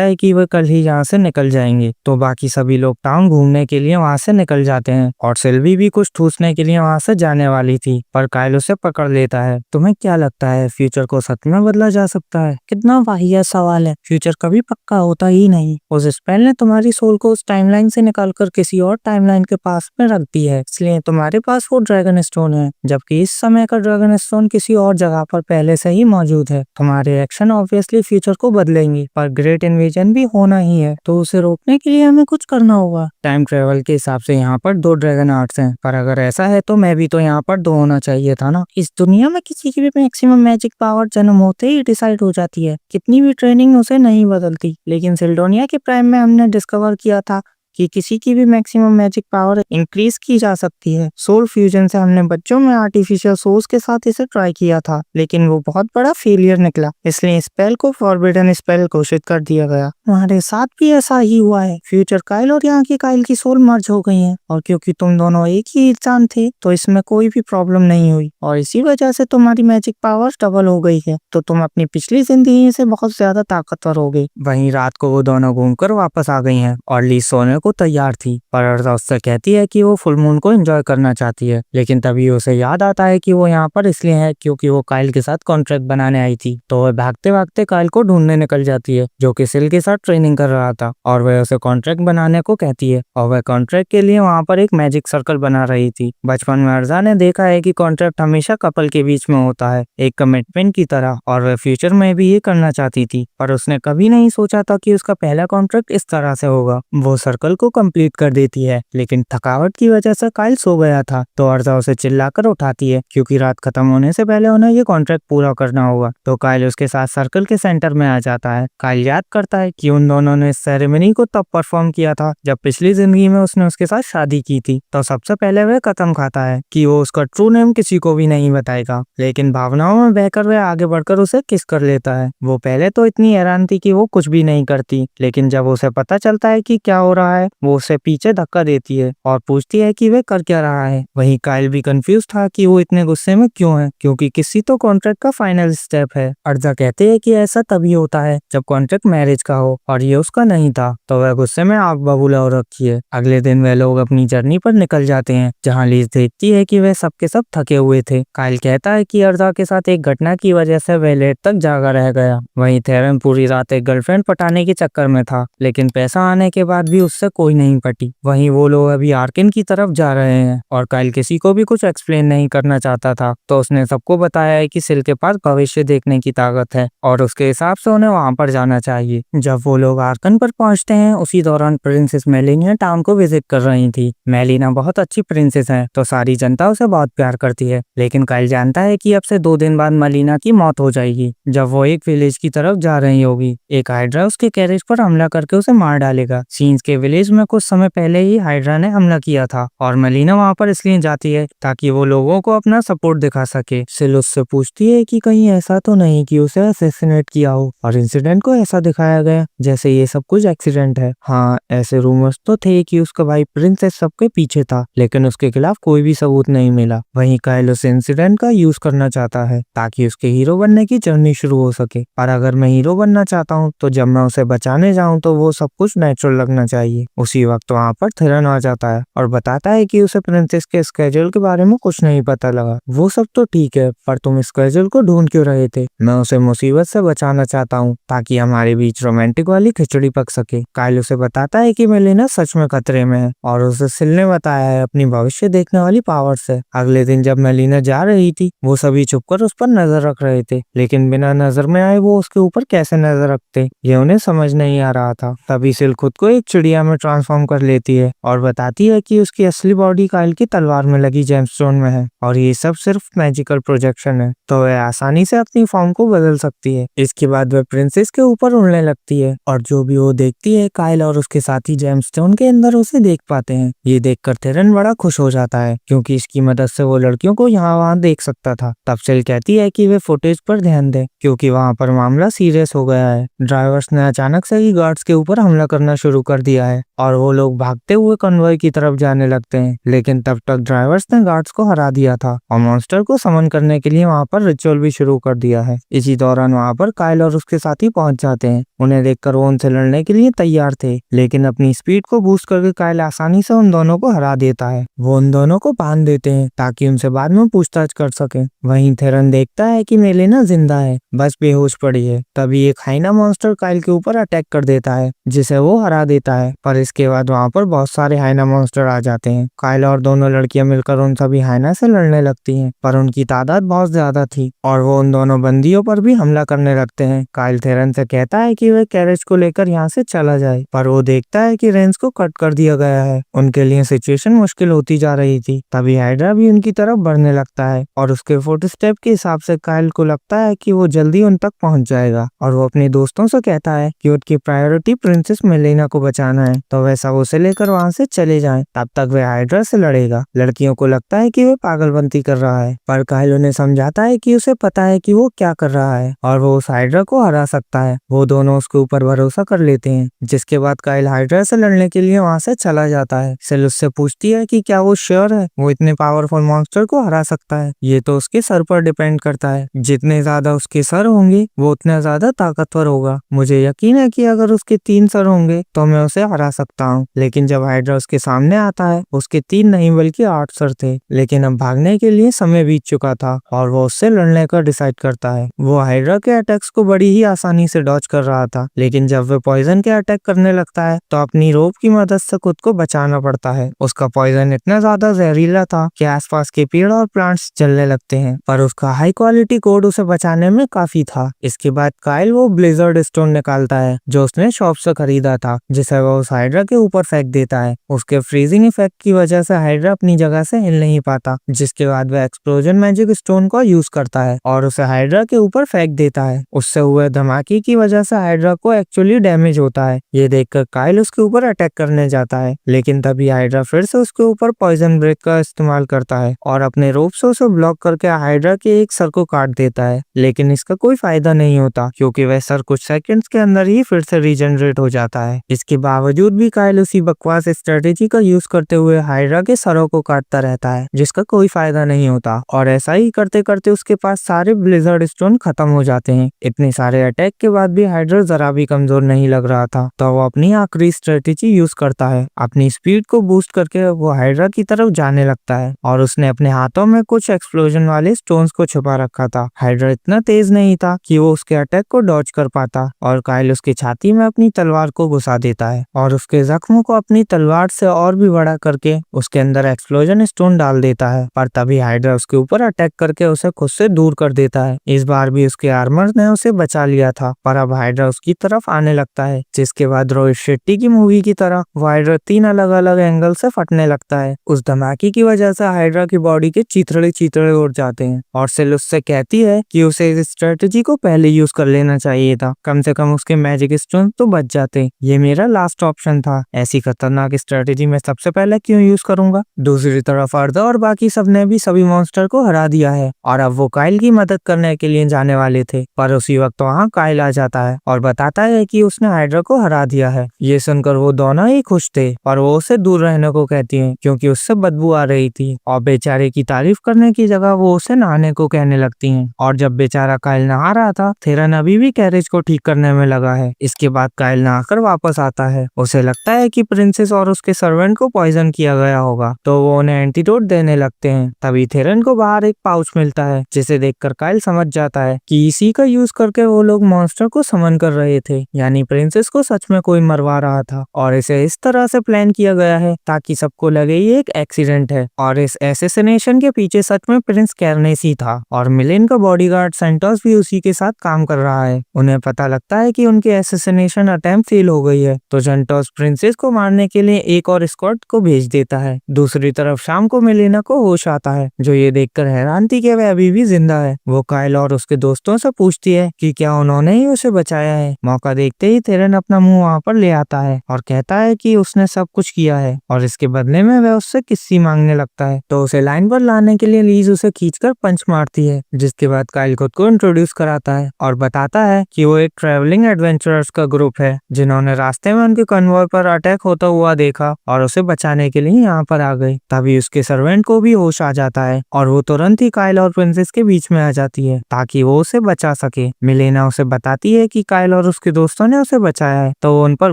है कि वे कल ही यहाँ से निकल जाएंगे, तो बाकी सभी लोग टाउन घूमने के लिए वहाँ से निकल जाते हैं और सिल्वी भी कुछ ठूसने के लिए वहाँ से जाने वाली थी, पर काइल उसे पकड़ लेता है। तुम्हें क्या लगता है फ्यूचर को सच में बदला जा सकता है? कितना वाहियात सवाल है। फ्यूचर कभी पक्का होता ही नहीं। उस स्पेल ने तुम्हारी सोल को उस टाइमलाइन से निकालकर किसी और टाइमलाइन के पास में रख दी है, इसलिए तुम्हारे पास वो ड्रैगन स्टोन है, जबकि इस समय का ड्रैगन स्टोन किसी और जगह पर पहले से ही मौजूद है। तुम्हारे एक्शन ऑब्वियसली फ्यूचर को बदलेंगे, पर ग्रेट इन्वेजन भी होना ही है, तो उसे रोकने के लिए हमें कुछ करना होगा। टाइम ट्रेवल के हिसाब से यहाँ पर 2 ड्रैगन आर्ट्स हैं, पर अगर ऐसा है तो मैं भी तो यहाँ पर 2 होना चाहिए था ना। इस दुनिया में किसी की भी मैक्सिमम मैजिक पावर जन्म होते ही डिसाइड हो जाती है, कितनी भी ट्रेनिंग उसे नहीं बदलती। लेकिन सिल्डोनिया के प्राइम में हमने डिस्कवर किया था कि किसी की भी मैक्सिमम मैजिक पावर इंक्रीज की जा सकती है। सोल फ्यूजन से हमने बच्चों में आर्टिफिशियल सोल्स के साथ इसे ट्राई किया था, लेकिन वो बहुत बड़ा फेलियर निकला, इसलिए स्पेल को फॉरबिडन स्पेल घोषित कर दिया गया। हमारे साथ भी ऐसा ही हुआ है। फ्यूचर काइल और यहाँ की काइल की सोल मर्ज हो गई है, और क्योंकि तुम दोनों एक ही इंसान थे तो इसमें कोई भी प्रॉब्लम नहीं हुई, और इसी वजह से तुम्हारी मैजिक पावर डबल हो गई है, तो तुम अपनी पिछली जिंदगी से बहुत ज्यादा ताकतवर हो गई। वहीं रात को वो दोनों घूमकर वापस आ गई हैं और ली सोने को तैयार थी, पर अर्जा उससे कहती है कि वो फुल मून को एंजॉय करना चाहती है। लेकिन तभी उसे याद आता है कि वो यहाँ पर इसलिए है क्योंकि वो काइल के साथ कॉन्ट्रैक्ट बनाने आई थी, तो वह भागते भागते काइल को ढूंढने निकल जाती है जो कि सिल के साथ ट्रेनिंग कर रहा था, और वह उसे कॉन्ट्रैक्ट बनाने को कहती है, और वह कॉन्ट्रैक्ट के लिए वहाँ पर एक मैजिक सर्कल बना रही थी। बचपन में अर्जा ने देखा है कि कॉन्ट्रैक्ट हमेशा कपल के बीच में होता है, एक कमिटमेंट की तरह, और वह फ्यूचर में भी ये करना चाहती थी, पर उसने कभी नहीं सोचा था कि उसका पहला कॉन्ट्रैक्ट इस तरह से होगा। वो सर्कल को कंप्लीट कर देती है, लेकिन थकावट की वजह से काइल सो गया था, तो अर्जा उसे चिल्लाकर उठाती है क्योंकि रात खत्म होने से पहले उन्हें ये कॉन्ट्रैक्ट पूरा करना होगा। तो काइल उसके साथ सर्कल के सेंटर में आ जाता है। काइल याद करता है कि उन दोनों ने इस सेरेमनी को तब परफॉर्म किया था जब पिछली जिंदगी में उसने उसके साथ शादी की थी। तो सबसे पहले वह कसम खाता है कि वो उसका ट्रू नेम किसी को भी नहीं बताएगा, लेकिन भावनाओं में बहकर वह आगे बढ़कर उसे किस कर लेता है। वो पहले तो इतनी हैरान थी कि वो कुछ भी नहीं करती, लेकिन जब उसे पता चलता है कि क्या हो रहा है, वो उसे पीछे धक्का देती है और पूछती है कि वह कर क्या रहा है। वहीं काइल भी कंफ्यूज था कि वो इतने गुस्से में क्यों है, क्योंकि किसी तो कॉन्ट्रैक्ट का फाइनल स्टेप है। अर्जा कहते हैं कि ऐसा तभी होता है जब कॉन्ट्रैक्ट मैरिज का हो, और ये उसका नहीं था, तो वह गुस्से में आग बबूला हो रखी है। अगले दिन वे लोग अपनी जर्नी पर निकल जाते हैं, जहाँ लीज देखती है कि वे सबके सब थके हुए थे। काइल कहता है कि अर्जा के साथ एक घटना की वजह से वह लेट तक जागा रह गया। वहीं थेरन पूरी रात एक गर्लफ्रेंड पटाने के चक्कर में था, लेकिन पैसा आने के बाद भी उससे कोई नहीं पटी। वहीं वो लोग अभी आर्किन की तरफ जा रहे हैं, और काइल किसी को भी कुछ एक्सप्लेन नहीं करना चाहता था, तो उसने सबको बताया है कि सिल के पास भविष्य देखने की ताकत है और उसके हिसाब से उन्हें वहां पर जाना चाहिए। जब वो लोग आर्कन पर पहुंचते हैं, उसी दौरान प्रिंसेस मेलिना टाउन को विजिट कर रही थी। मेलिना बहुत अच्छी प्रिंसेस है, तो सारी जनता उसे बहुत प्यार करती है, लेकिन काइल जानता है कि अब से 2 दिन बाद मेलिना की मौत हो जाएगी। जब वो एक विलेज की तरफ जा रही होगी, एक हाइड्रा उसके कैरेज पर हमला करके उसे मार डालेगा। सीन्स के विलेज में कुछ समय पहले ही हाइड्रा ने हमला किया था, और मेलिना वहां पर इसलिए जाती है ताकि वो लोगों को अपना सपोर्ट दिखा सके। सिल उससे पूछती है कि कहीं ऐसा तो नहीं कि उसे असैसिनेट किया हो, और इंसिडेंट को ऐसा दिखाया गया जैसे ये सब कुछ एक्सीडेंट है। हाँ, ऐसे रूमर्स तो थे कि उसका भाई प्रिंसेस सबके पीछे था, लेकिन उसके खिलाफ कोई भी सबूत नहीं मिला। वहीं काइल उस इंसिडेंट का यूज करना चाहता है ताकि उसके हीरो बनने की जर्नी शुरू हो सके। और अगर मैं हीरो बनना चाहता हूँ तो जब मैं उसे बचाने जाऊँ तो वो सब कुछ नेचुरल लगना चाहिए। उसी वक्त वहाँ पर थेरन आ जाता है और बताता है कि उसे प्रिंसेस के स्केड्यूल के बारे में कुछ नहीं पता लगा। वो सब तो ठीक है, पर तुम स्केड्यूल को ढूंढ क्यों रहे थे? मैं उसे मुसीबत से बचाना चाहता हूँ ताकि हमारे बीच रोमांटिक वाली खिचड़ी पक सके। काइल उसे बताता है कि मेलिना सच में खतरे में है, और उसे सिल ने बताया है अपनी भविष्य देखने वाली पावर से। अगले दिन जब मेलिना जा रही थी, वो सभी छुपकर उस पर नजर रख रहे थे, लेकिन बिना नजर में आए वो उसके ऊपर कैसे नजर रखते, ये उन्हें समझ नहीं आ रहा था। तभी सिल खुद को एक चिड़िया में ट्रांसफॉर्म कर लेती है और बताती है कि उसकी असली बॉडी काइल की तलवार में लगी जेमस्टोन में है और ये सब सिर्फ मैजिकल प्रोजेक्शन है, तो वह आसानी से अपनी फॉर्म को बदल सकती है। इसके बाद वह प्रिंसेस के ऊपर उड़ने लगती है और जो भी वो देखती है काइल और उसके साथी जेमस्टोन के अंदर उसे देख पाते हैं। ये देखकर थेरन बड़ा खुश हो जाता है क्योंकि इसकी मदद से वो लड़कियों को यहाँ वहाँ देख सकता था। तब सेल कहती है कि वे फुटेज पर ध्यान दें क्योंकि वहाँ पर मामला सीरियस हो गया है। ड्राइवर्स ने अचानक से ही गार्ड्स के ऊपर हमला करना शुरू कर दिया है और वो लोग भागते हुए कन्वॉय की तरफ जाने लगते हैं, लेकिन तब तक ड्राइवर्स ने गार्ड्स को हरा दिया था और मॉन्स्टर को समन करने के लिए वहाँ पर रिचुअल भी शुरू कर दिया है। इसी दौरान वहाँ पर काइल और उसके साथी पहुंच जाते हैं। उन्हें देखकर वो उनसे लड़ने के लिए तैयार थे, लेकिन अपनी स्पीड को बूस्ट करके काइल आसानी से उन दोनों को हरा देता है। वो उन दोनों को बांध देते हैं ताकि उनसे बाद में पूछताछ कर सके। वहीं थेरन देखता है कि मेलेना जिंदा है, बस बेहोश पड़ी है। तभी एक हाइना मॉन्स्टर काइल के ऊपर अटैक कर देता है जिसे वो हरा देता है, पर इसके बाद वहाँ पर बहुत सारे हाइना मॉन्स्टर आ जाते हैं। काइल और दोनों लड़कियां मिलकर उन सभी हाइना से लड़ने लगती हैं, पर उनकी तादाद बहुत ज्यादा थी और वो उन दोनों बंदियों पर भी हमला करने लगते हैं। काइल थेरन से कहता है कि वह कैरेज को लेकर यहाँ से चला जाए, पर वो देखता है कि रेंज को कट कर दिया गया है। उनके लिए सिचुएशन मुश्किल होती जा रही थी। तभी हाइड्रा भी उनकी तरफ बढ़ने लगता है और उसके फुट स्टेप के हिसाब से काइल को लगता है कि वो जल्दी उन तक पहुंच जाएगा और वो अपने दोस्तों से कहता है कि उनकी प्रायोरिटी प्रिंसेस मेलेना को बचाना है, तो वह सब उसे लेकर वहाँ से चले जाएं। तब तक वह हाइड्रा से लड़ेगा। लड़कियों को लगता है कि वह पागलपंती कर रहा है, पर काइल उन्हें समझाता है कि उसे पता है कि वो क्या कर रहा है और वो उस हाइड्रा को हरा सकता है। वो दोनों उसके ऊपर भरोसा कर लेते हैं, जिसके बाद काइल हाइड्रा से लड़ने के लिए वहाँ से चला जाता है। सेल उससे पूछती है कि क्या वो श्योर है वो इतने पावरफुल मॉन्स्टर को हरा सकता है। ये तो उसके सर पर डिपेंड करता है, जितने ज्यादा उसके सर होंगे वो उतना ज्यादा ताकतवर होगा। मुझे यकीन है कि अगर उसके 3 सर होंगे तो मैं उसे हरा सकता हूँ। लेकिन जब हाइड्रा उसके सामने आता है उसके 3 नहीं बल्कि 8 सर थे, लेकिन अब भागने के लिए समय बीत चुका था और वो उससे लड़ने का डिसाइड करता है। वो हाइड्रा के अटैक्स को बड़ी ही आसानी से डॉज कर रहा था, लेकिन जब वो पॉइजन के अटैक करने लगता है तो अपनी रोप की मदद से खुद को बचाना पड़ता है। उसका पॉइजन इतना ज्यादा जहरीला था कि आसपास के पेड़ और प्लांट्स जलने लगते हैं, पर उसका हाई क्वालिटी कोड उसे बचाने में काफी था। इसके बाद काइल वो ब्लिजर्ड स्टोन निकालता है जो उसने शॉप से खरीदा था, जिसे वो उस हाइड्रा के ऊपर फेंक देता है। उसके फ्रीजिंग इफेक्ट की वजह से हाइड्रा अपनी जगह से हिल नहीं पाता, जिसके बाद वह एक्सप्लोजन मैजिक स्टोन का यूज करता है और उसे हाइड्रा के ऊपर फेंक देता है। उससे हुए धमाके की वजह से हाइड्रा को एक्चुअली डैमेज होता है। ये देखकर काइल उसके ऊपर अटैक करने जाता है, लेकिन तभी हाइड्रा फिर से उसके ऊपर पॉइजन ब्रेक का इस्तेमाल करता है और अपने रोप से उसे ब्लॉक करके हाइड्रा के एक सर को काट देता है। लेकिन इसका कोई फायदा नहीं होता क्योंकि वह सर कुछ सेकंड्स के अंदर ही फिर से रीजनरेट हो जाता है। इसके बावजूद भी काइल उसी बकवास स्ट्रेटेजी का यूज करते हुए हाइड्रा के सरों को काटता रहता है, जिसका कोई फायदा नहीं होता और ऐसा ही करते करते उसके पास सारे ब्लिजर्ड स्टोन खत्म हो जाते हैं। इतने सारे अटैक के बाद भी हाइड्रा जरा भी कमजोर नहीं लग रहा था, तो वो अपनी आखिरी स्ट्रेटेजी यूज करता है। अपनी स्पीड को बूस्ट करके वो हाइड्रा की तरफ जाने लगता है और उसने अपने हाथों में कुछ एक्सप्लोजन वाले स्टोन्स को छुपा रखा था। हाइड्रा इतना तेज नहीं था कि वो उसके अटैक को डॉज कर पाता और काइल उसकी छाती में अपनी तलवार को घुसा देता है और उसके जख्मों को अपनी तलवार से और भी बड़ा करके उसके अंदर एक्सप्लोजन स्टोन डाल देता है। पर तभी हाइड्रा उसके ऊपर अटैक करके उसे खुद से दूर कर देता है। इस बार भी उसके आर्मर ने उसे बचा लिया था, पर अब हाइड्रा उसकी तरफ आने लगता है, जिसके बाद रोहित शेट्टी की मूवी की तरह वो हाइड्रा 3 अलग अलग एंगल से फटने लगता है। उस धमाके की वजह से हाइड्रा की बॉडी के चीथड़े चीथड़े उड़ जाते हैं और सेल उससे कहती है कि उसे इस स्ट्रेटेजी को पहले यूज कर लेना चाहिए था, कम से कम उसके मैजिक स्टोन तो बच जाते। ये मेरा लास्ट ऑप्शन था, ऐसी खतरनाक स्ट्रेटेजी मैं सबसे पहले क्यों यूज करूंगा। दूसरी तरफ अर्धा और बाकी सबने भी सभी मॉन्स्टर को हरा दिया है और अब वो काइल की मदद करने के लिए जाने वाले थे, पर उसी वक्त वहाँ काइल आ जाता है और बताता है कि उसने हाइड्रा को हरा दिया है। ये सुनकर वो दोनों ही खुश थे, पर वो उससे दूर रहने को कहती है क्योंकि उससे बदबू आ रही थी और बेचारे की तारीफ करने की जगह वो उसे नहाने को कहने लगती हैं। और जब बेचारा काइल नहा रहा था, थेरन अभी भी कैरेज को ठीक करने में लगा है। इसके बाद काइल नहाकर वापस आता है। उसे लगता है कि प्रिंसेस और उसके सर्वेंट को पॉइजन किया गया होगा, तो वो उन्हें एंटीडोट देने लगते हैं। तभी थेरन को बाहर एक पाउच मिलता है, जिसे देखकर काइल समझ जाता है कि इसी का यूज करके वो लोग मॉन्स्टर को समन कर रहे थे, यानी प्रिंसेस को सच में कोई मरवा रहा था और इसे इस तरह से प्लान किया गया है ताकि सबको लगे ये एक एक्सीडेंट है। और इस एसेसिनेशन के पीछे सच में प्रिंस कैरनेस ही था और मिलिन का बॉडीगार्ड सेंटोस भी उसी के साथ काम कर रहा है। उन्हें पता लगता है कि उनकी एसेसिनेशन अटेम्प्ट फेल हो गई है, तो सेंटोस प्रिंसेस को मारने के लिए एक और स्क्वाड को भेज देता है। दूसरी तरफ शाम को मेलिना को होश आता है, जो ये देखकर हैरान थी कि वह अभी भी जिंदा है। वो काइल और उसके दोस्तों से पूछती है कि क्या उन्होंने ही उसे बचाया है। मौका देखते ही थेरन अपना मुंह वहाँ पर ले आता है और कहता है कि उसने सब कुछ किया है और इसके बदले में वह उससे किस्सी मांगने लगता है। तो उसे लाइन पर लाने के लिए लीज उसे खींचकर पंच मारती है, जिसके बाद काइल खुद को इंट्रोड्यूस कराता है और बताता है कि वो एक ट्रैवलिंग एडवेंचरर्स का ग्रुप है, जिन्होंने रास्ते में उनके कन्वॉय पर अटैक होता हुआ देखा और उसे बचाने के लिए यहाँ पर आ गए। तभी उसके सर्वेंट को भी होश आ जाता है और वो तुरंत ही काइल और प्रिंसेस के बीच में आ जाती है ताकि वो उसे बचा सके। मिलेना उसे बताती है कि काइल और उसके दोस्तों ने उसे बचाया है, तो वो उन पर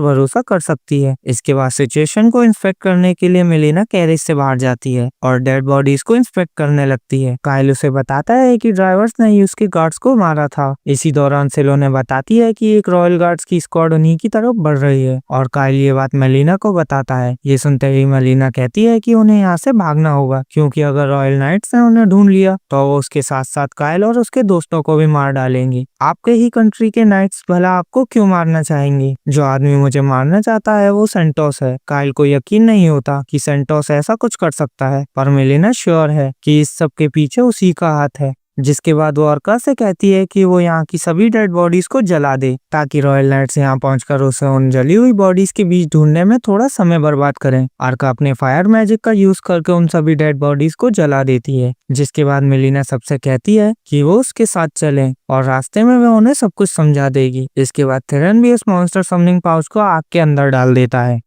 भरोसा कर सकती है। इसके बाद सिचुएशन को इंस्पेक्ट करने के लिए मिलेना कैरेज से बाहर जाती है और डेड बॉडीज को इंस्पेक्ट करने लगती है। काइल उसे बताता है कि ड्राइवर्स ने ही उसके गार्ड्स को मारा था। इसी दौरान सेलोने बताती है कि एक रॉयल गार्ड्स की स्क्वाड उन्हीं की तरफ बढ़ रही है और काइल ये बात मेलिना को बताता है। ये सुनते ही मेलिना कहती है कि उन्हें यहाँ से भागना होगा, क्योंकि अगर रॉयल नाइट्स ने उन्हें ढूंढ लिया तो वो उसके साथ साथ काइल और उसके दोस्तों को भी मार डालेंगी। आपके ही कंट्री के नाइट्स भला आपको क्यों मारना चाहेंगे? जो आदमी मुझे मारना चाहता है वो सेंटोस है। काइल को यकीन नहीं होता कि सेंटोस ऐसा कुछ कर सकता है, पर मेलिना श्योर है कि इस सब के पीछे उसी का हाथ है। जिसके बाद वो अर्का से कहती है कि वो यहाँ की सभी डेड बॉडीज को जला दे, ताकि रॉयल नाइट्स यहाँ पहुंचकर उसे उन जली हुई बॉडीज के बीच ढूंढने में थोड़ा समय बर्बाद करें। अर्का अपने फायर मैजिक का यूज करके उन सभी डेड बॉडीज को जला देती है। जिसके बाद मेलिना सबसे कहती है कि वो उसके साथ चलें और रास्ते में वह उन्हें सब कुछ समझा देगी। इसके बाद थेरन भी उस मॉन्स्टर समनिंग पाउच को आग के अंदर डाल देता है।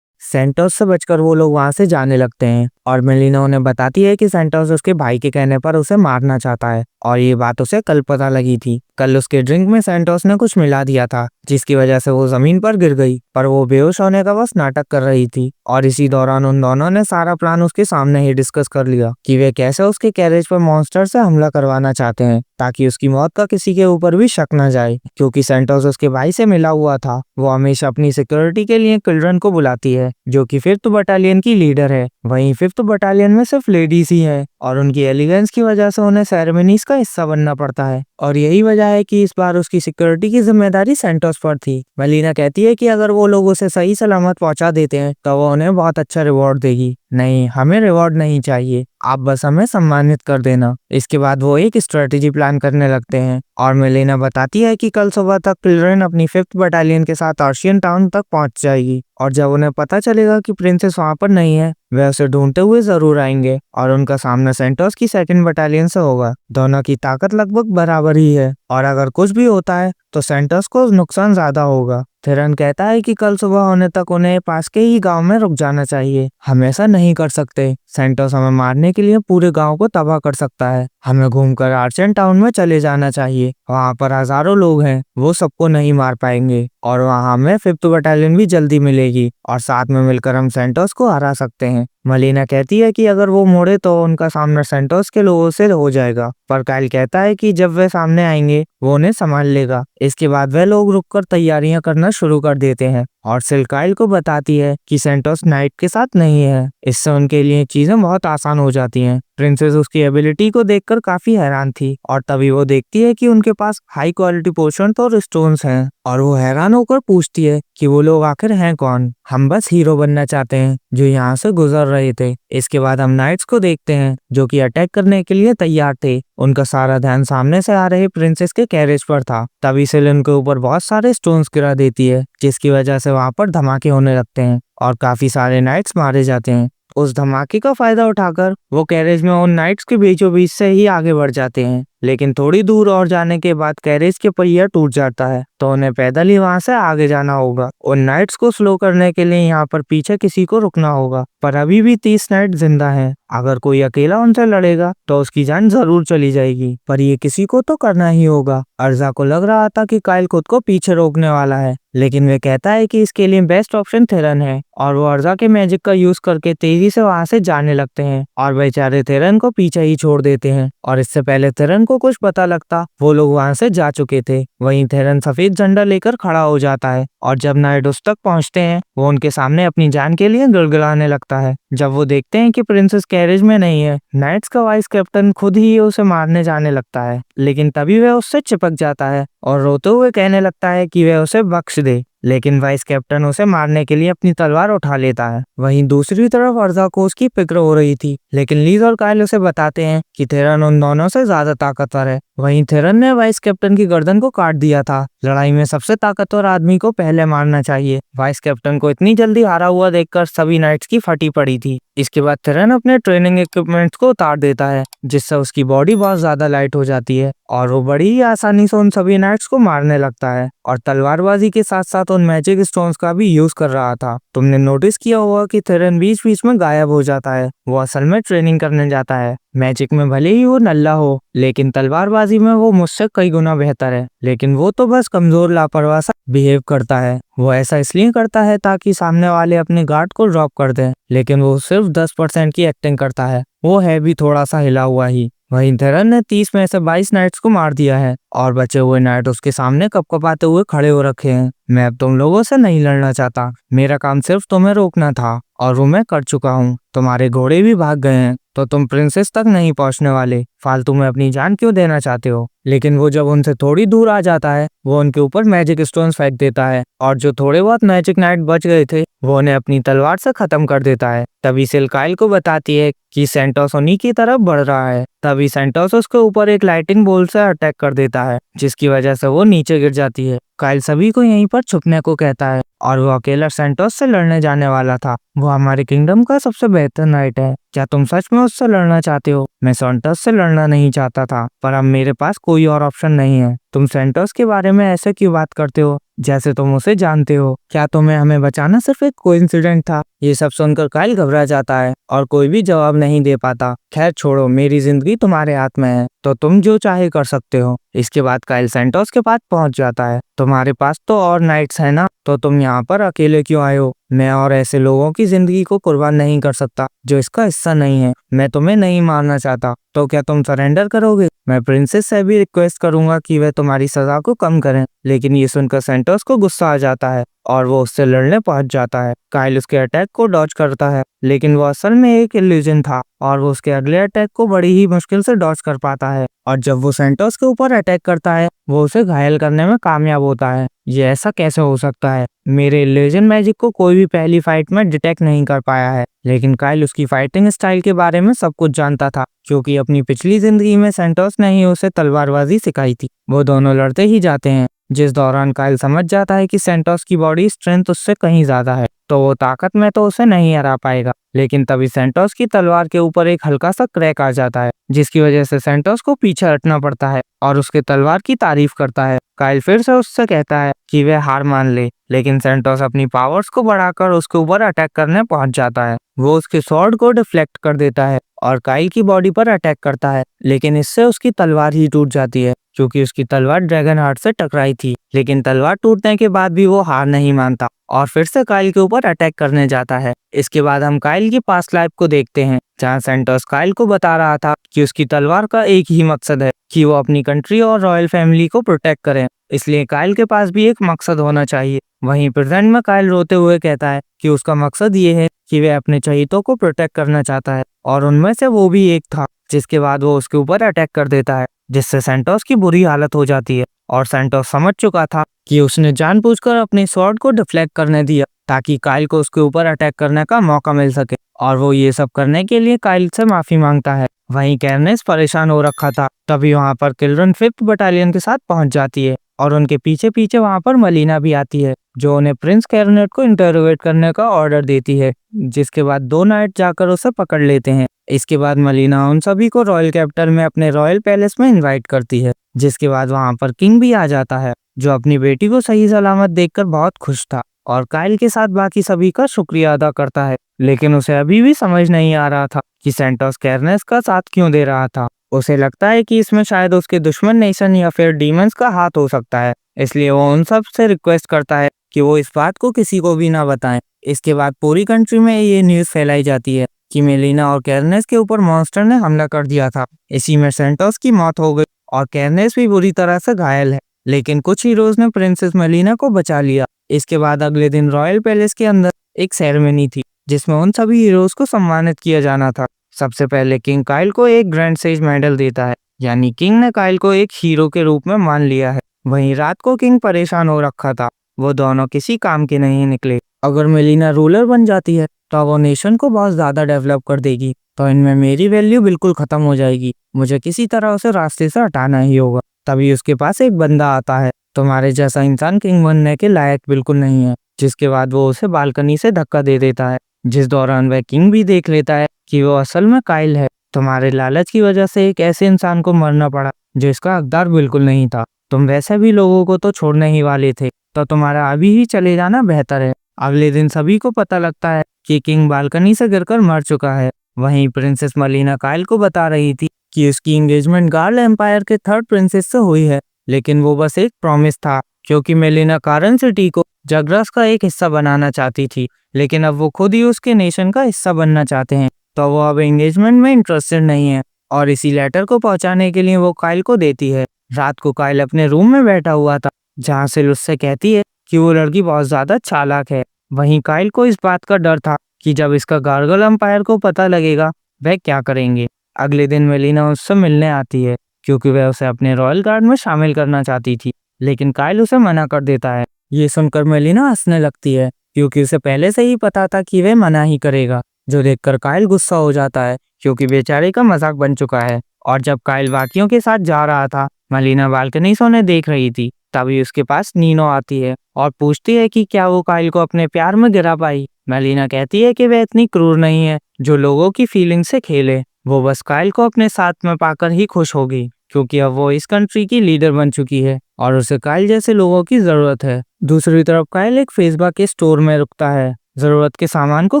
सेंटोस से बचकर वो लोग वहां से जाने लगते हैं और मेलिना उन्हें बताती है कि सेंटोस उसके भाई के कहने पर उसे मारना चाहता है और ये बात उसे कल पता लगी थी। कल उसके ड्रिंक में सेंटोस ने कुछ मिला दिया था, जिसकी वजह से वो जमीन पर गिर गई, पर वो बेहोश होने का बस नाटक कर रही थी। और इसी दौरान उन दोनों ने सारा प्लान उसके सामने ही डिस्कस कर लिया कि वे कैसे उसके कैरेज पर मॉन्स्टर से हमला करवाना चाहते हैं, ताकि उसकी मौत का किसी के ऊपर भी शक न जाए। क्योंकि सेंटोस उसके भाई से मिला हुआ था, वो हमेशा अपनी सिक्योरिटी के लिए किल्ड्रन को बुलाती है, जो कि 5th बटालियन की लीडर है। वहीं 5th बटालियन में सिर्फ लेडीज ही है और उनकी एलिगेंस की वजह से उन्हें सेरेमनीज का हिस्सा बनना पड़ता है। और यही वजह है कि इस बार उसकी सिक्योरिटी की जिम्मेदारी सेंटोस पर थी। मेलिना कहती है कि अगर वो लोग उसे सही सलामत पहुंचा देते हैं तो वो उन्हें बहुत अच्छा रिवॉर्ड देगी। नहीं, हमें रिवॉर्ड नहीं चाहिए, आप बस हमें सम्मानित कर देना। इसके बाद वो एक स्ट्रेटेजी प्लान करने लगते हैं और मेलिना बताती है कि कल सुबह तक किल्ड्रन अपनी 5th बटालियन के साथ आर्शियन टाउन तक पहुंच जाएगी और जब उन्हें पता चलेगा कि प्रिंसेस वहां पर नहीं है, वे उसे ढूंढते हुए जरूर आएंगे और उनका सामना सेंटोस की 2nd बटालियन से होगा। दोनों की ताकत लगभग बराबर ही है और अगर कुछ भी होता है तो सेंटोस को नुकसान ज्यादा होगा। थेरन कहता है कि कल सुबह होने तक उन्हें पास के ही गांव में रुक जाना चाहिए। हम ऐसा नहीं कर सकते, सेंटोस हमें मारने के लिए पूरे गांव को तबाह कर सकता है। हमें घूमकर आर्चन टाउन में चले जाना चाहिए, वहां पर हजारों लोग हैं, वो सबको नहीं मार पाएंगे और वहां हमें 5th बटालियन भी जल्दी मिलेगी और साथ में मिलकर हम सेंटोस को हरा सकते हैं। मेलिना कहती है कि अगर वो मुड़े तो उनका सामना सेंटोस के लोगों से हो जाएगा, पर काइल कहता है कि जब वे सामने आएंगे वो उन्हें संभाल लेगा। इसके बाद वे लोग रुककर तैयारियां करना शुरू कर देते हैं और सिल्क काइल को बताती है कि सेंटोस नाइट के साथ नहीं है। इससे उनके लिए चीजें बहुत आसान हो जाती हैं। प्रिंसेस उसकी एबिलिटी को देखकर काफी हैरान थी और तभी वो देखती है कि उनके पास हाई क्वालिटी पोशन और स्टोन्स हैं और वो हैरान होकर पूछती है कि वो लोग आखिर हैं कौन। हम बस हीरो बनना चाहते हैं जो यहाँ से गुजर रहे थे। इसके बाद हम नाइट्स को देखते हैं जो कि अटैक करने के लिए तैयार थे। उनका सारा ध्यान सामने से आ रहे प्रिंसेस के कैरेज पर था। तभी सेल उनके ऊपर बहुत सारे स्टोन्स गिरा देती है, जिसकी वजह से वहां पर धमाके होने लगते हैं और काफी सारे नाइट्स मारे जाते हैं। उस धमाके का फायदा उठाकर वो कैरेज में उन नाइट्स के बीचों बीच से ही आगे बढ़ जाते हैं, लेकिन थोड़ी दूर और जाने के बाद कैरेज के पहिया टूट जाता है तो उन्हें पैदल ही वहां से आगे जाना होगा। उन नाइट्स को स्लो करने के लिए यहाँ पर पीछे किसी को रुकना होगा, पर अभी भी 30 नाइट जिंदा हैं। अगर कोई अकेला उनसे लड़ेगा तो उसकी जान जरूर चली जाएगी, पर ये किसी को तो करना ही होगा। अर्जा को लग रहा था कि काइल खुद को पीछे रोकने वाला है, लेकिन वे कहता है कि इसके लिए बेस्ट ऑप्शन थेरन है और वो अर्जा के मैजिक का यूज करके तेजी से वहां से जाने लगते हैं और बेचारे थेरन को पीछे ही छोड़ देते हैं। और इससे पहले थेरन को कुछ पता लगता वो लोग वहां से जा चुके थे। वहीं थेरन सफेद झंडा लेकर खड़ा हो जाता है और जब नाइट उस तक पहुंचते हैं वो उनके सामने अपनी जान के लिए गिड़गिड़ाने लगता है। जब वो देखते हैं कि प्रिंसेस कैरेज में नहीं है, नाइट्स का वाइस कैप्टन खुद ही उसे मारने जाने लगता है, लेकिन तभी वह उससे चिपक जाता है और रोते हुए कहने लगता है कि वह उसे बख्श दे, लेकिन वाइस कैप्टन उसे मारने के लिए अपनी तलवार उठा लेता है। वहीं दूसरी तरफ अर्जा को उसकी फिक्र हो रही थी, लेकिन लीज और काइल उसे बताते हैं कि थेरन उन दोनों से ज्यादा ताकतवर है। वहीं थेरन ने वाइस कैप्टन की गर्दन को काट दिया था। लड़ाई में सबसे ताकतवर आदमी को पहले मारना चाहिए। वाइस कैप्टन को इतनी जल्दी हारा हुआ देखकर सभी नाइट्स की फटी पड़ी थी। इसके बाद थेरन अपने ट्रेनिंग इक्विपमेंट्स को उतार देता है, जिससे उसकी बॉडी बहुत ज्यादा लाइट हो जाती है और वो बड़ी ही आसानी से उन सभी नाइट्स को मारने लगता है और तलवारबाजी के साथ साथ उन मैजिक स्टोन्स का भी यूज कर रहा था। तुमने नोटिस किया होगा कि थेरन बीच बीच में गायब हो जाता है। वो असल में ट्रेनिंग करने जाता है। मैजिक में भले ही वो नल्ला हो, लेकिन तलवारबाजी में वो मुझसे कई गुना बेहतर है। लेकिन वो तो बस कमजोर लापरवाह सा बिहेव करता है। वो ऐसा इसलिए करता है ताकि सामने वाले अपने गार्ड को ड्रॉप कर दें, लेकिन वो सिर्फ 10% की एक्टिंग करता है। वो है भी थोड़ा सा हिला हुआ ही। वहीं थेरन ने 30 में से 22 नाइट्स को मार दिया है और बचे हुए नाइट उसके सामने कपकपाते हुए खड़े हो रखे हैं। मैं अब तुम लोगों से नहीं लड़ना चाहता। मेरा काम सिर्फ तुम्हें रोकना था और वो मैं कर चुका हूँ। तुम्हारे घोड़े भी भाग गए हैं तो तुम प्रिंसेस तक नहीं पहुंचने वाले। फालतू में अपनी जान क्यों देना चाहते हो? लेकिन वो जब उनसे थोड़ी दूर आ जाता है वो उनके ऊपर मैजिक स्टोन्स फेंक देता है और जो थोड़े बहुत मैजिक नाइट बच गए थे वो उन्हें अपनी तलवार से खत्म कर देता है। तभी सिल काइल को बताती है कि सेंटोस उन्हीं की तरफ बढ़ रहा है। तभी सेंटोस उसके ऊपर एक लाइटिंग बोल्ट से अटैक कर देता है, जिसकी वजह से वो नीचे गिर जाती है। काइल सभी को यहीं पर छुपने को कहता है और वो अकेला सेंटोस से लड़ने जाने वाला था। वो हमारे किंगडम का सबसे बेहतर नाइट है। क्या तुम सच में उससे लड़ना चाहते हो? मैं सेंटोस से लड़ना नहीं चाहता था, पर अब मेरे पास कोई और ऑप्शन नहीं है। तुम सेंटोस के बारे में ऐसे क्यों बात करते हो जैसे तुम उसे जानते हो? क्या तुम्हें हमें बचाना सिर्फ एक कोइंसिडेंट था? ये सब सुनकर काइल घबरा जाता है और कोई भी जवाब नहीं दे पाता। खैर छोड़ो, मेरी जिंदगी तुम्हारे हाथ में है तो तुम जो चाहे कर सकते हो। इसके बाद काइल सेंटोस के पास पहुंच जाता है। तुम्हारे पास तो और नाइट्स है ना, तो तुम यहाँ पर अकेले क्यों आए हो? मैं और ऐसे लोगों की जिंदगी को कुर्बान नहीं कर सकता जो इसका हिस्सा नहीं है। मैं तुम्हें नहीं मारना चाहता, तो क्या तुम सरेंडर करोगे? मैं प्रिंसेस से भी रिक्वेस्ट करूंगा कि वह तुम्हारी सजा को कम करें। लेकिन ये सुनकर सेंटोस को गुस्सा आ जाता है और वो उससे लड़ने पहुंच जाता है। काइल उसके अटैक को डॉज करता है, लेकिन वो असल में एक इल्यूजन था और वो उसके अगले अटैक को बड़ी ही मुश्किल से डॉज कर पाता है। और जब वो सेंटोस के ऊपर अटैक करता है वो उसे घायल करने में कामयाब होता है। ये ऐसा कैसे हो सकता है? मेरे इल्यूजन मैजिक को कोई भी पहली फाइट में डिटेक्ट नहीं कर पाया है। लेकिन काइल उसकी फाइटिंग स्टाइल के बारे में सब कुछ जानता था, क्योंकि अपनी पिछली जिंदगी में सेंटोस ने ही उसे तलवारबाजी सिखाई थी। वो दोनों लड़ते ही जाते हैं, जिस दौरान काइल समझ जाता है कि सेंटोस की बॉडी स्ट्रेंथ उससे कहीं ज्यादा है, तो वो ताकत में तो उसे नहीं हरा पाएगा। लेकिन तभी सेंटोस की तलवार के ऊपर एक हल्का सा क्रैक आ जाता है, जिसकी वजह से सेंटोस को पीछे हटना पड़ता है और उसके तलवार की तारीफ करता है। काइल फिर से उससे कहता है कि वह हार मान ले, लेकिन सेंटोस अपनी पावर्स को बढ़ाकर उसके ऊपर अटैक करने पहुंच जाता है। वो उसके स्वॉर्ड को डिफ्लेक्ट कर देता है और काइल की बॉडी पर अटैक करता है, लेकिन इससे उसकी तलवार ही टूट जाती है, क्योंकि उसकी तलवार ड्रैगन हार्ट से टकराई थी। लेकिन तलवार टूटने के बाद भी वो हार नहीं मानता और फिर से काइल के ऊपर अटैक करने जाता है। इसके बाद हम काइल की पास्ट लाइफ को देखते हैं, जहाँ सेंटोस काइल को बता रहा था कि उसकी तलवार का एक ही मकसद है कि वो अपनी कंट्री और रॉयल फैमिली को प्रोटेक्ट करे। इसलिए काइल के पास भी एक मकसद होना चाहिए। वहीं प्रेजेंट में काइल रोते हुए कहता है कि उसका मकसद ये है कि वह अपने चहीतों को प्रोटेक्ट करना चाहता है, और उनमें से वो भी एक था। जिसके बाद वो उसके ऊपर अटैक कर देता है, जिससे सेंटोस की बुरी हालत हो जाती है। और सेंटोस समझ चुका था कि उसने जानबूझकर अपने स्वॉर्ड को डिफ्लेक्ट करने दिया ताकि काइल को उसके ऊपर अटैक करने का मौका मिल सके, और वो ये सब करने के लिए काइल से माफी मांगता है। वहीं कैरनेस परेशान हो रखा था। तभी वहां पर किल्रन 5th बटालियन के साथ पहुंच जाती है और उनके पीछे पीछे वहां पर मलीना भी आती है, जो उन्हें प्रिंस कैरनेट को इंटरोगेट करने का ऑर्डर देती है। जिसके बाद 2 नाइट जाकर उसे पकड़ लेते हैं। इसके बाद मलीना उन सभी को रॉयल कैपिटल में अपने रॉयल पैलेस में इनवाइट करती है। जिसके बाद वहां पर किंग भी आ जाता है, जो अपनी बेटी को सही सलामत देखकर बहुत खुश था और काइल के साथ बाकी सभी का शुक्रिया अदा करता है। लेकिन उसे अभी भी समझ नहीं आ रहा था कि सेंटोस कैरनेस का साथ क्यों दे रहा था। उसे लगता है कि इसमें शायद उसके दुश्मन नेशन या फिर डीमंस का हाथ हो सकता है, इसलिए वो उन सब से रिक्वेस्ट करता है कि वो इस बात को किसी को भी ना बताएं। इसके बाद पूरी कंट्री में ये न्यूज़ फैलाई जाती है कि मेलिना और कैरनेस के ऊपर मॉन्स्टर ने हमला कर दिया था। इसी में सेंटोस की मौत हो गई और कैरनेस भी बुरी तरह से घायल है, लेकिन कुछ हीरोज ने प्रिंसेस मेलिना को बचा लिया। इसके बाद अगले दिन रॉयल पैलेस के अंदर एक सेरेमनी थी जिसमें उन सभी हीरोज को सम्मानित किया जाना था। सबसे पहले किंग काइल को एक ग्रैंड सेज मेडल देता है, यानी किंग ने काइल को एक हीरो के रूप में मान लिया है। वहीं रात को किंग परेशान हो रखा था, वो दोनों किसी काम के नहीं निकले। अगर मेलिना रूलर बन जाती है तो वो नेशन को बहुत ज्यादा डेवलप कर देगी, तो इनमें मेरी वैल्यू बिल्कुल खत्म हो जाएगी। मुझे किसी तरह उसे रास्ते से हटाना ही होगा। तभी उसके पास एक बंदा आता है, तुम्हारे जैसा इंसान किंग बनने के लायक बिल्कुल नहीं है। जिसके बाद वो उसे बालकनी से धक्का दे देता है, जिस दौरान वह किंग भी देख लेता है कि वो असल में काइल है। तुम्हारे लालच की वजह से एक ऐसे इंसान को मरना पड़ा जो इसका हकदार बिल्कुल नहीं था। तुम वैसे भी लोगों को तो छोड़ने ही वाले थे, तो तुम्हारा अभी ही चले जाना बेहतर है। अगले दिन सभी को पता लगता है कि किंग बालकनी से गिरकर मर चुका है। वहीं प्रिंसेस मेलिना काइल को बता रही थी कि उसकी एंगेजमेंट गार्ल एम्पायर के थर्ड प्रिंसेस से हुई है, लेकिन वो बस एक प्रॉमिस था, क्योंकि मेलिना कारण सिटी को जगरस का एक हिस्सा बनाना चाहती थी, लेकिन अब वो खुद ही उसके नेशन का हिस्सा बनना चाहते हैं, तो वो अब एंगेजमेंट में इंटरेस्टेड नहीं है। और इसी लेटर को पहुंचाने के लिए वो काइल को देती है। रात को काइल अपने रूम में बैठा हुआ था, जहां से उससे कहती है कि वो लड़की बहुत ज्यादा चालाक है। वहीं काइल को इस बात का डर था कि जब इसका गार्गल एम्पायर को पता लगेगा वह क्या करेंगे। अगले दिन मेलिना उससे मिलने आती है, क्योंकि वह उसे अपने रॉयल गार्ड में शामिल करना चाहती थी, लेकिन काइल उसे मना कर देता है। ये सुनकर मेलिना हंसने लगती है, क्योंकि उसे पहले से ही पता था कि वह मना ही करेगा, जो देखकर काइल गुस्सा हो जाता है, क्योंकि बेचारे का मजाक बन चुका है। और जब काइल बाकियों के साथ जा रहा था, मेलिना बालकनी से उन्हें देख रही थी, तभी उसके पास नीनो आती है और पूछती है कि क्या वो काइल को अपने प्यार में गिरा पाई। मेलिना कहती है कि वह इतनी क्रूर नहीं है जो लोगों की फीलिंग से खेले, वो बस काइल को अपने साथ में पाकर ही खुश होगी, क्योंकि अब वो इस कंट्री की लीडर बन चुकी है और उसे काइल जैसे लोगों की जरूरत है। दूसरी तरफ काइल एक फेसबा के स्टोर में रुकता है जरूरत के सामान को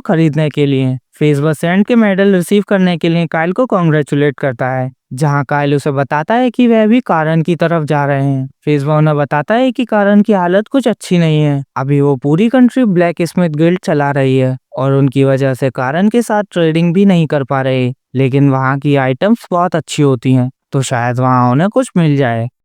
खरीदने के लिए। फेसबा सैंड के मेडल रिसीव करने के लिए काइल को कॉन्ग्रेचुलेट करता है, जहां काइल उसे बताता है कि वह भी कारण की तरफ जा रहे हैं। फेसबा उन्हें बताता है कि कारण की हालत कुछ अच्छी नहीं है, अभी वो पूरी कंट्री ब्लैक स्मिथ गिल्ड चला रही है और उनकी वजह से कारण के साथ ट्रेडिंग भी नहीं कर पा रहे, लेकिन वहाँ की आइटम्स बहुत अच्छी होती हैं, तो शायद वहाँ उन्हें कुछ मिल जाए।